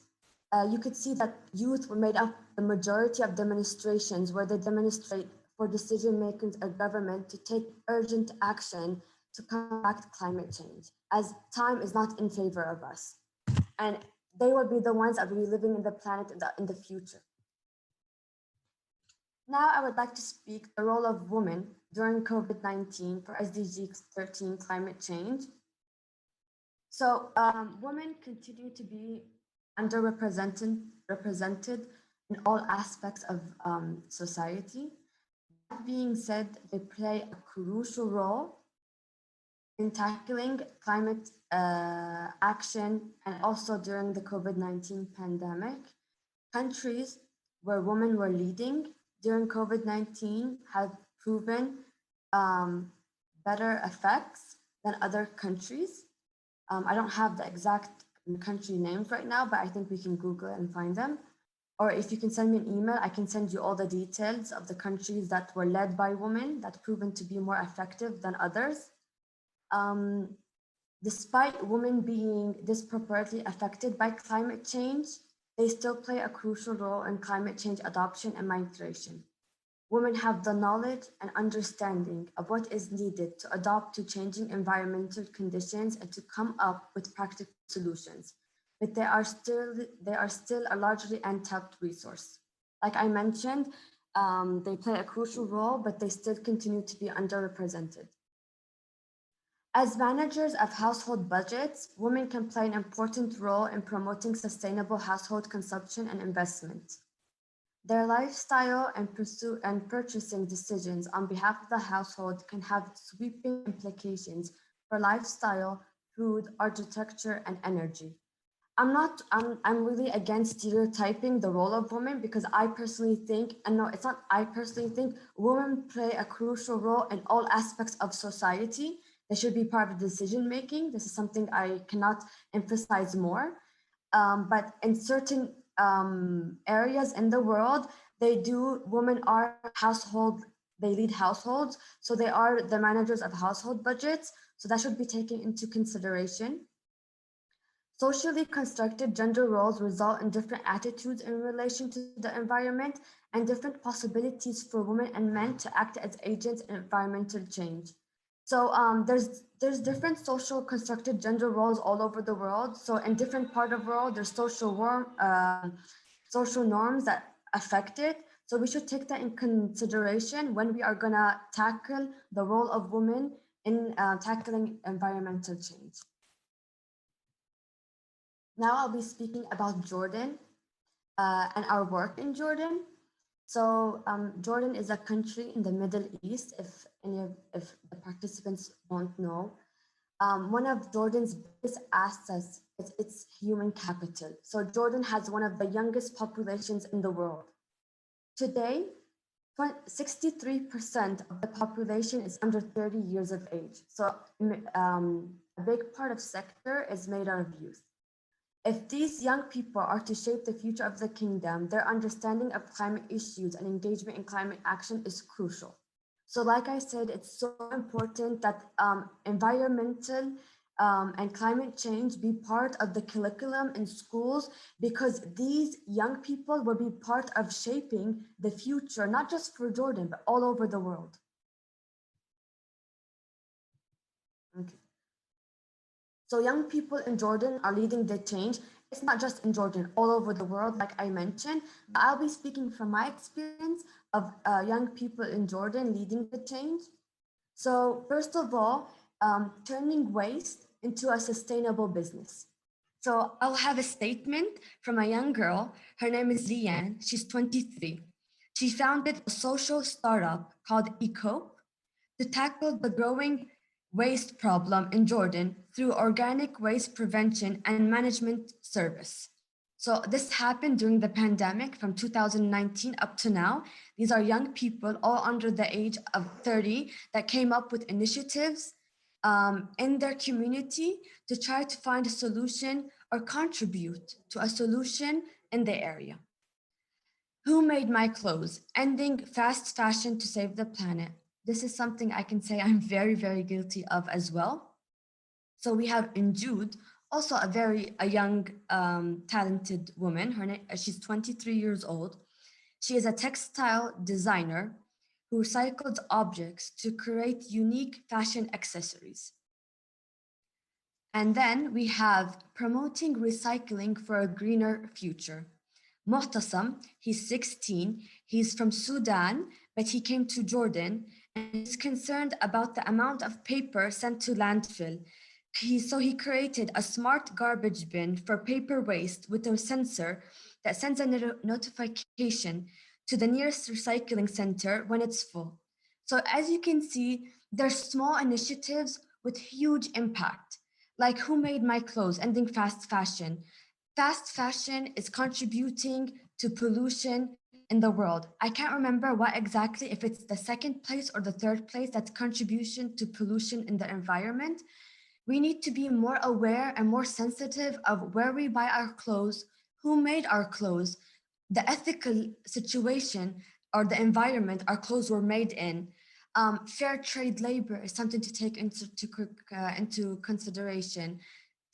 You could see that youth were made up the majority of demonstrations where they demonstrate for decision makers of government to take urgent action to combat climate change, as time is not in favor of us. And they will be the ones that will be living in the planet in the future. Now I would like to speak the role of women during COVID-19 for SDG 13 climate change. So women continue to be underrepresented in all aspects of society. That being said, they play a crucial role in tackling climate action and also during the COVID-19 pandemic. Countries where women were leading during COVID-19 have proven better effects than other countries. I don't have the exact country names right now, but I think we can Google it and find them. Or if you can send me an email, I can send you all the details of the countries that were led by women that proven to be more effective than others. Despite women being disproportionately affected by climate change, they still play a crucial role in climate change adoption and migration. Women have the knowledge and understanding of what is needed to adapt to changing environmental conditions and to come up with practical solutions. But they are still a largely untapped resource. Like I mentioned, they play a crucial role, but they still continue to be underrepresented. As managers of household budgets, women can play an important role in promoting sustainable household consumption and investment. Their lifestyle and purchasing decisions on behalf of the household can have sweeping implications for lifestyle, food, architecture, and energy. I'm really against stereotyping the role of women because I personally think, and no, it's not I personally think, women play a crucial role in all aspects of society. They should be part of decision making. This is something I cannot emphasize more. But in certain areas in the world, women are they lead households. So they are the managers of household budgets. So that should be taken into consideration. Socially constructed gender roles result in different attitudes in relation to the environment and different possibilities for women and men to act as agents in environmental change. So there's different social constructed gender roles all over the world. So in different part of the world, there's social norms that affect it. So we should take that in consideration when we are gonna tackle the role of women in tackling environmental change. Now I'll be speaking about Jordan and our work in Jordan. So Jordan is a country in the Middle East, if the participants don't know. One of Jordan's biggest assets is its human capital. So Jordan has one of the youngest populations in the world. Today, 63% of the population is under 30 years of age. So a big part of sector is made out of youth. If these young people are to shape the future of the kingdom, their understanding of climate issues and engagement in climate action is crucial. So like I said, it's so important that environmental and climate change be part of the curriculum in schools because these young people will be part of shaping the future, not just for Jordan, but all over the world. Okay. So young people in Jordan are leading the change. It's not just in Jordan, all over the world, like I mentioned. But I'll be speaking from my experience of young people in Jordan leading the change. So first of all, turning waste into a sustainable business. So I'll have a statement from a young girl. Her name is Mraiyan. She's 23. She founded a social startup called Eco to tackle the growing waste problem in Jordan through organic waste prevention and management service. So this happened during the pandemic from 2019 up to now. These are young people all under the age of 30 that came up with initiatives in their community to try to find a solution or contribute to a solution in the area. Who made my clothes? Ending fast fashion to save the planet. This is something I can say I'm very, very guilty of as well. So we have Injude, also a young, talented woman. She's 23 years old. She is a textile designer who recycles objects to create unique fashion accessories. And then we have promoting recycling for a greener future. Muhtasam, he's 16, he's from Sudan, but he came to Jordan and he's concerned about the amount of paper sent to landfill. So he created a smart garbage bin for paper waste with a sensor that sends a notification to the nearest recycling center when it's full. So as you can see, there's small initiatives with huge impact, like Who Made My Clothes, ending fast fashion. Fast fashion is contributing to pollution in the world. I can't remember what exactly, if it's the second place or the third place, that's contribution to pollution in the environment. We need to be more aware and more sensitive of where we buy our clothes, who made our clothes, the ethical situation or the environment our clothes were made in. Fair trade labor is something to take into consideration.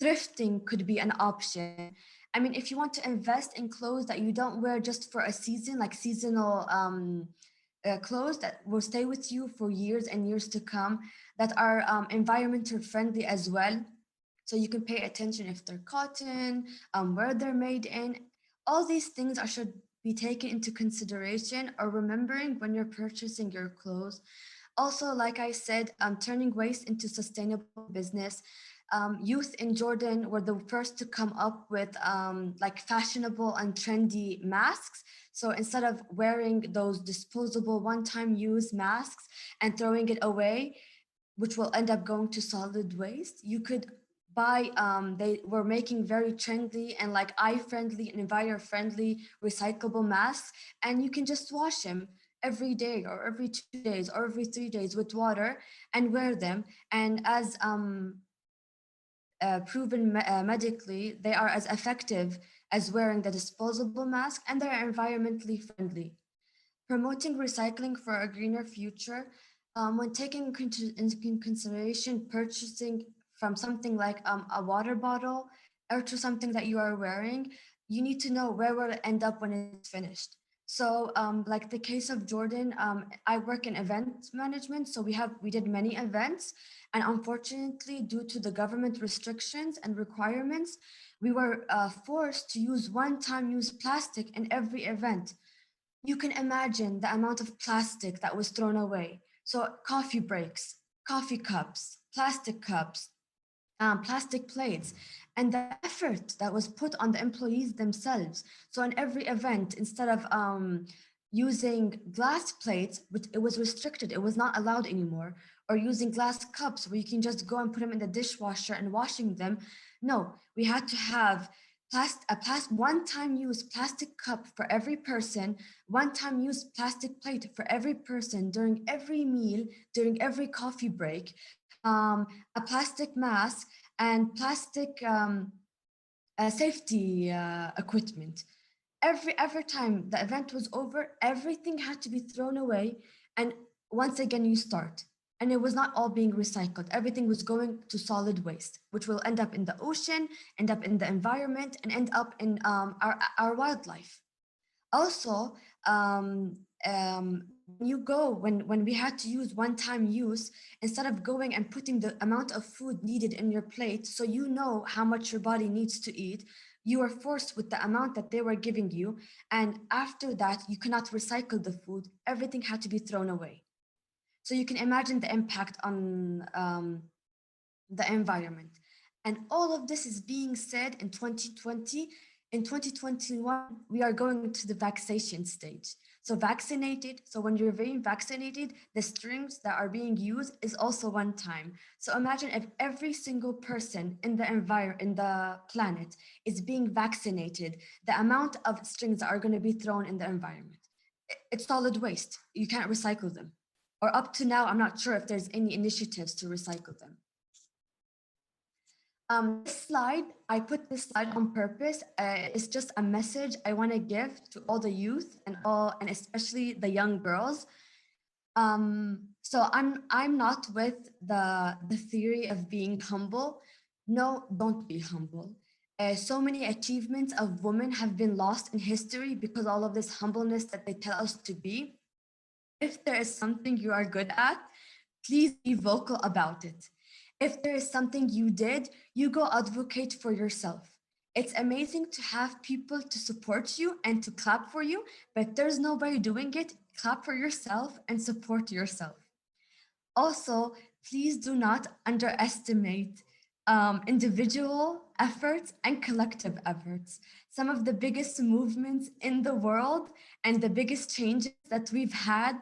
Thrifting could be an option. I mean, if you want to invest in clothes that you don't wear just for a season, like seasonal clothes that will stay with you for years and years to come, that are environmental friendly as well. So you can pay attention if they're cotton, where they're made in. All these things should be taken into consideration or remembering when you're purchasing your clothes. Also, like I said, turning waste into sustainable business. Youth in Jordan were the first to come up with like fashionable and trendy masks. So instead of wearing those disposable one-time use masks and throwing it away, which will end up going to solid waste, you could buy, they were making very trendy and like eye-friendly and environment-friendly recyclable masks, and you can just wash them every day or every 2 days or every 3 days with water and wear them. And as proven medically, they are as effective as wearing the disposable mask, and they're environmentally friendly. Promoting recycling for a greener future, when taking into consideration purchasing from something like a water bottle or to something that you are wearing, you need to know where will it end up when it's finished. So, like the case of Jordan, I work in event management, so we did many events, and unfortunately, due to the government restrictions and requirements, we were forced to use one-time use plastic in every event. You can imagine the amount of plastic that was thrown away. So coffee breaks, coffee cups, plastic plates, and the effort that was put on the employees themselves. So in every event, instead of using glass plates, which it was restricted, it was not allowed anymore, or using glass cups where you can just go and put them in the dishwasher and washing them. No, we had to have one-time use plastic cup for every person, one-time use plastic plate for every person during every meal, during every coffee break, a plastic mask, and plastic safety equipment. Every time the event was over, everything had to be thrown away, and once again you start. And it was not all being recycled. Everything was going to solid waste, which will end up in the ocean, end up in the environment, and end up in our wildlife. Also, when we had to use one-time use, instead of going and putting the amount of food needed in your plate, so you know how much your body needs to eat, you were forced with the amount that they were giving you, and after that, you cannot recycle the food. Everything had to be thrown away. So you can imagine the impact on the environment. And all of this is being said in 2020. In 2021, we are going to the vaccination stage. So vaccinated, so when you're being vaccinated, the strings that are being used is also one time. So imagine if every single person in the planet is being vaccinated, the amount of strings that are going to be thrown in the environment. It's solid waste. You can't recycle them. Or up to now, I'm not sure if there's any initiatives to recycle them. This slide, I put this slide on purpose. It's just a message I want to give to all the youth and especially the young girls. So I'm not with the theory of being humble. No, don't be humble. So many achievements of women have been lost in history because all of this humbleness that they tell us to be. If there is something you are good at, please be vocal about it. If there is something you did, you go advocate for yourself. It's amazing to have people to support you and to clap for you, but if there's nobody doing it, clap for yourself and support yourself. Also, please do not underestimate individual efforts and collective efforts. Some of the biggest movements in the world and the biggest changes that we've had,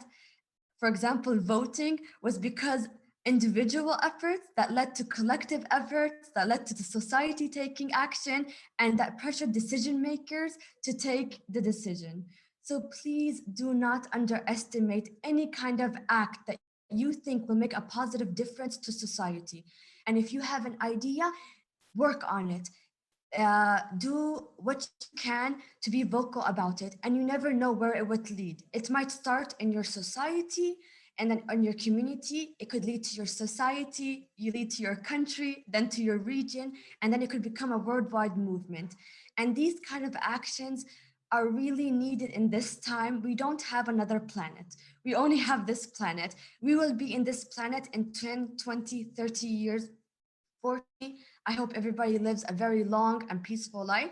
for example, voting, was because individual efforts that led to collective efforts, that led to the society taking action, and that pressured decision makers to take the decision. So please do not underestimate any kind of act that you think will make a positive difference to society. And if you have an idea, work on it. Do what you can to be vocal about it, and you never know where it would lead. It might start in your society, and then on your community, it could lead to your society, you lead to your country, then to your region, and then it could become a worldwide movement. And these kind of actions are really needed in this time. We don't have another planet. We only have this planet. We will be in this planet in 10, 20, 30 years, 40. I hope everybody lives a very long and peaceful life.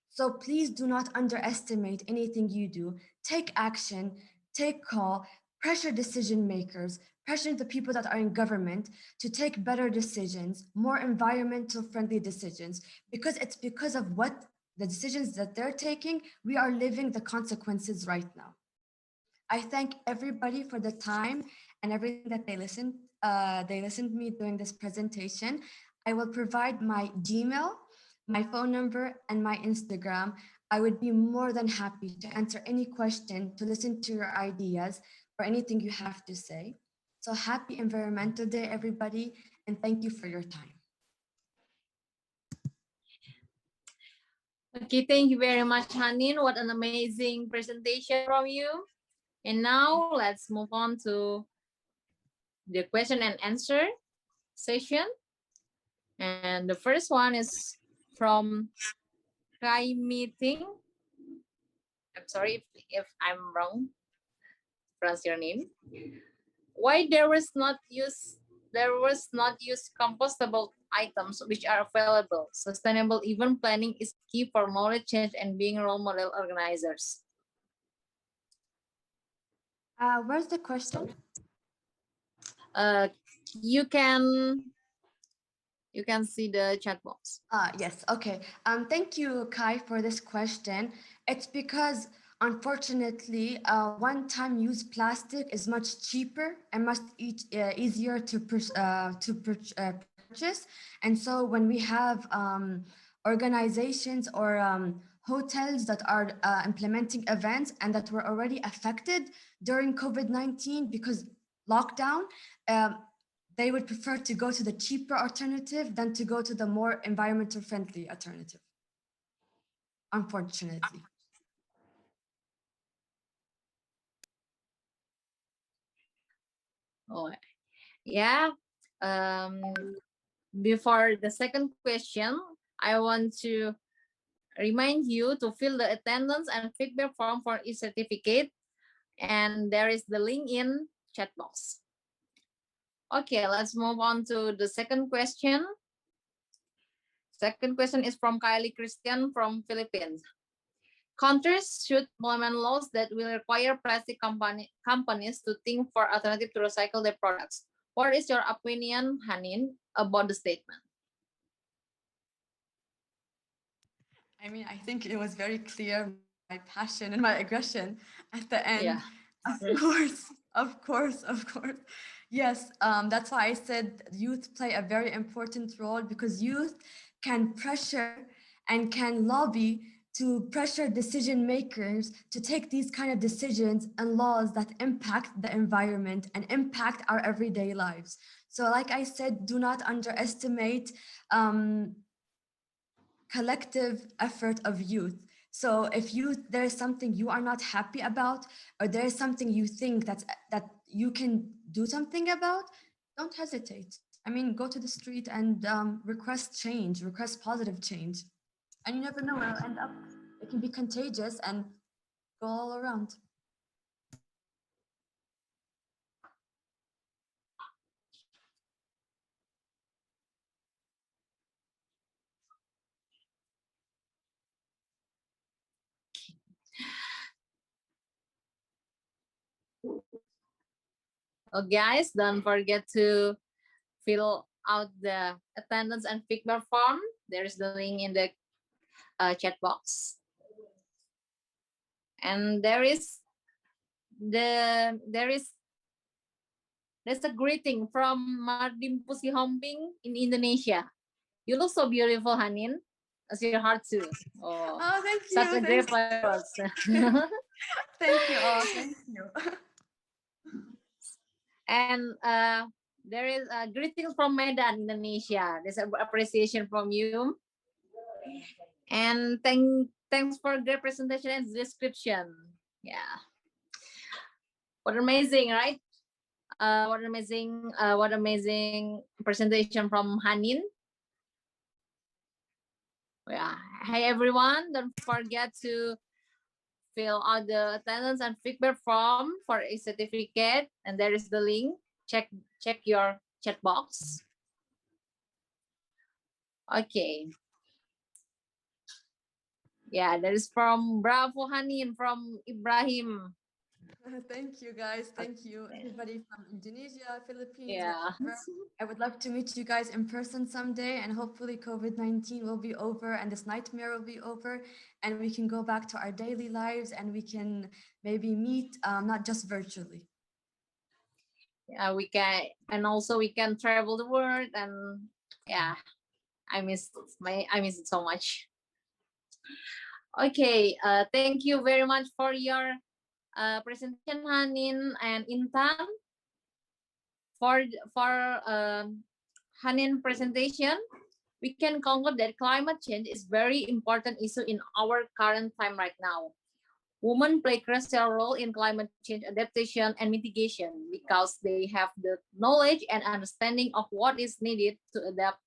So please do not underestimate anything you do. Take action, take call, pressure decision makers, pressure the people that are in government to take better decisions, more environmental friendly decisions, because it's because of what the decisions that they're taking, we are living the consequences right now. I thank everybody for the time and everything that they listened. They listened to me during this presentation. I will provide my Gmail, my phone number, and my Instagram. I would be more than happy to answer any question, to listen to your ideas, or anything you have to say. So happy Environmental Day, everybody, and thank you for your time. Okay, thank you very much, Haneen. What an amazing presentation from you. And now let's move on to the question and answer session. And the first one is from Kai Meeting. I'm sorry if I'm wrong. Pronounce your name. Why there was not use compostable items which are available. Sustainable event planning is key for knowledge change and being role model organizers. Where's the question? You can see the chat box. Yes, okay. Thank you, Kai, for this question. It's because, unfortunately, one-time use plastic is much cheaper and much easier to purchase. And so when we have organizations or hotels that are implementing events and that were already affected during COVID-19 because lockdown, they would prefer to go to the cheaper alternative than to go to the more environmental friendly alternative, unfortunately. Oh, yeah. Before the second question, I want to remind you to fill the attendance and feedback form for each certificate. And there is the link in chat box. Okay, let's move on to the second question. Second question is from Kylie Christian from Philippines. Countries should implement laws that will require plastic companies to think for alternative to recycle their products. What is your opinion, Haneen, about the statement? I mean, I think it was very clear my passion and my aggression at the end. Yeah. Of course. Yes, that's why I said youth play a very important role, because youth can pressure and can lobby to pressure decision makers to take these kind of decisions and laws that impact the environment and impact our everyday lives. So like I said, do not underestimate collective effort of youth. So if there is something you are not happy about, or there is something you think that you can do something about, don't hesitate. I mean, go to the street and request change, request positive change. And you never know where it'll end up. It can be contagious and go all around. Oh, guys, don't forget to fill out the attendance and feedback form. There is the link in the chat box. And there's a greeting from Mardim Pusi Homping in Indonesia. You look so beautiful, Haneen, as your heart too. Oh, thank you. Such a great photos. Thank you all. Thank you. And there is a greeting from Medan, Indonesia. There's an appreciation from you. And thanks for the presentation and description. Yeah. What amazing, right? what amazing presentation from Haneen. Yeah. Hey everyone, don't forget to fill out the attendance and feedback form for a certificate, and there is the link. Check your chat box. Okay. Yeah, that is from Bravo Haneen from Ibrahim. Thank you, guys. Thank you, everybody from Indonesia, Philippines, Yeah. wherever. I would love to meet you guys in person someday, and hopefully COVID-19 will be over and this nightmare will be over, and we can go back to our daily lives and we can maybe meet, not just virtually. We can, and also we can travel the world, and yeah, I miss it so much. Okay, thank you very much for your presentation, Haneen and Intan. For Haneen presentation, we can conclude that climate change is very important issue in our current time right now. Women play crucial role in climate change adaptation and mitigation because they have the knowledge and understanding of what is needed to adapt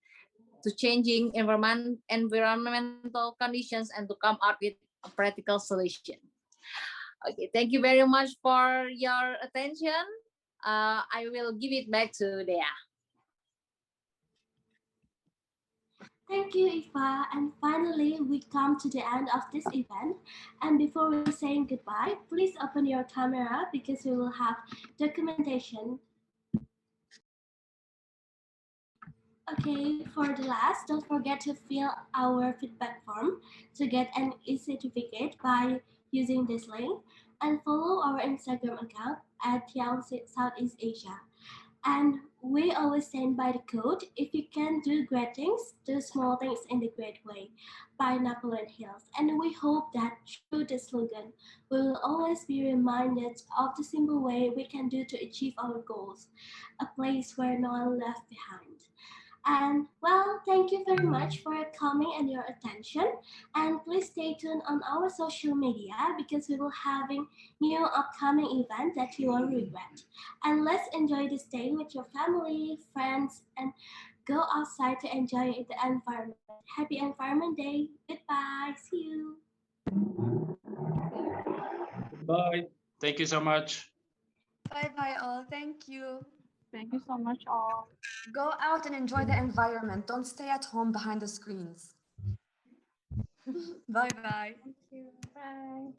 to changing environmental conditions and to come up with a practical solution. Okay, thank you very much for your attention. I will give it back to Dea. Thank you, Iffah. And finally, we come to the end of this event. And before we say goodbye, please open your camera because we will have documentation. Okay, for the last, don't forget to fill our feedback form to get an e-certificate by using this link and follow our Instagram account at Young Southeast Asia. And we always stand by the code, if you can do great things, do small things in the great way, by Napoleon Hills. And we hope that through the slogan, we will always be reminded of the simple way we can do to achieve our goals, a place where no one left behind. And well, thank you very much for coming and your attention. And please stay tuned on our social media because we will having new upcoming event that you won't regret. And let's enjoy this day with your family, friends, and go outside to enjoy the environment. Happy Environment Day. Goodbye. See you. Bye. Thank you so much. Bye-bye all. Thank you. Thank you so much, all. Go out and enjoy the environment. Don't stay at home behind the screens. Bye-bye. Thank you. Bye.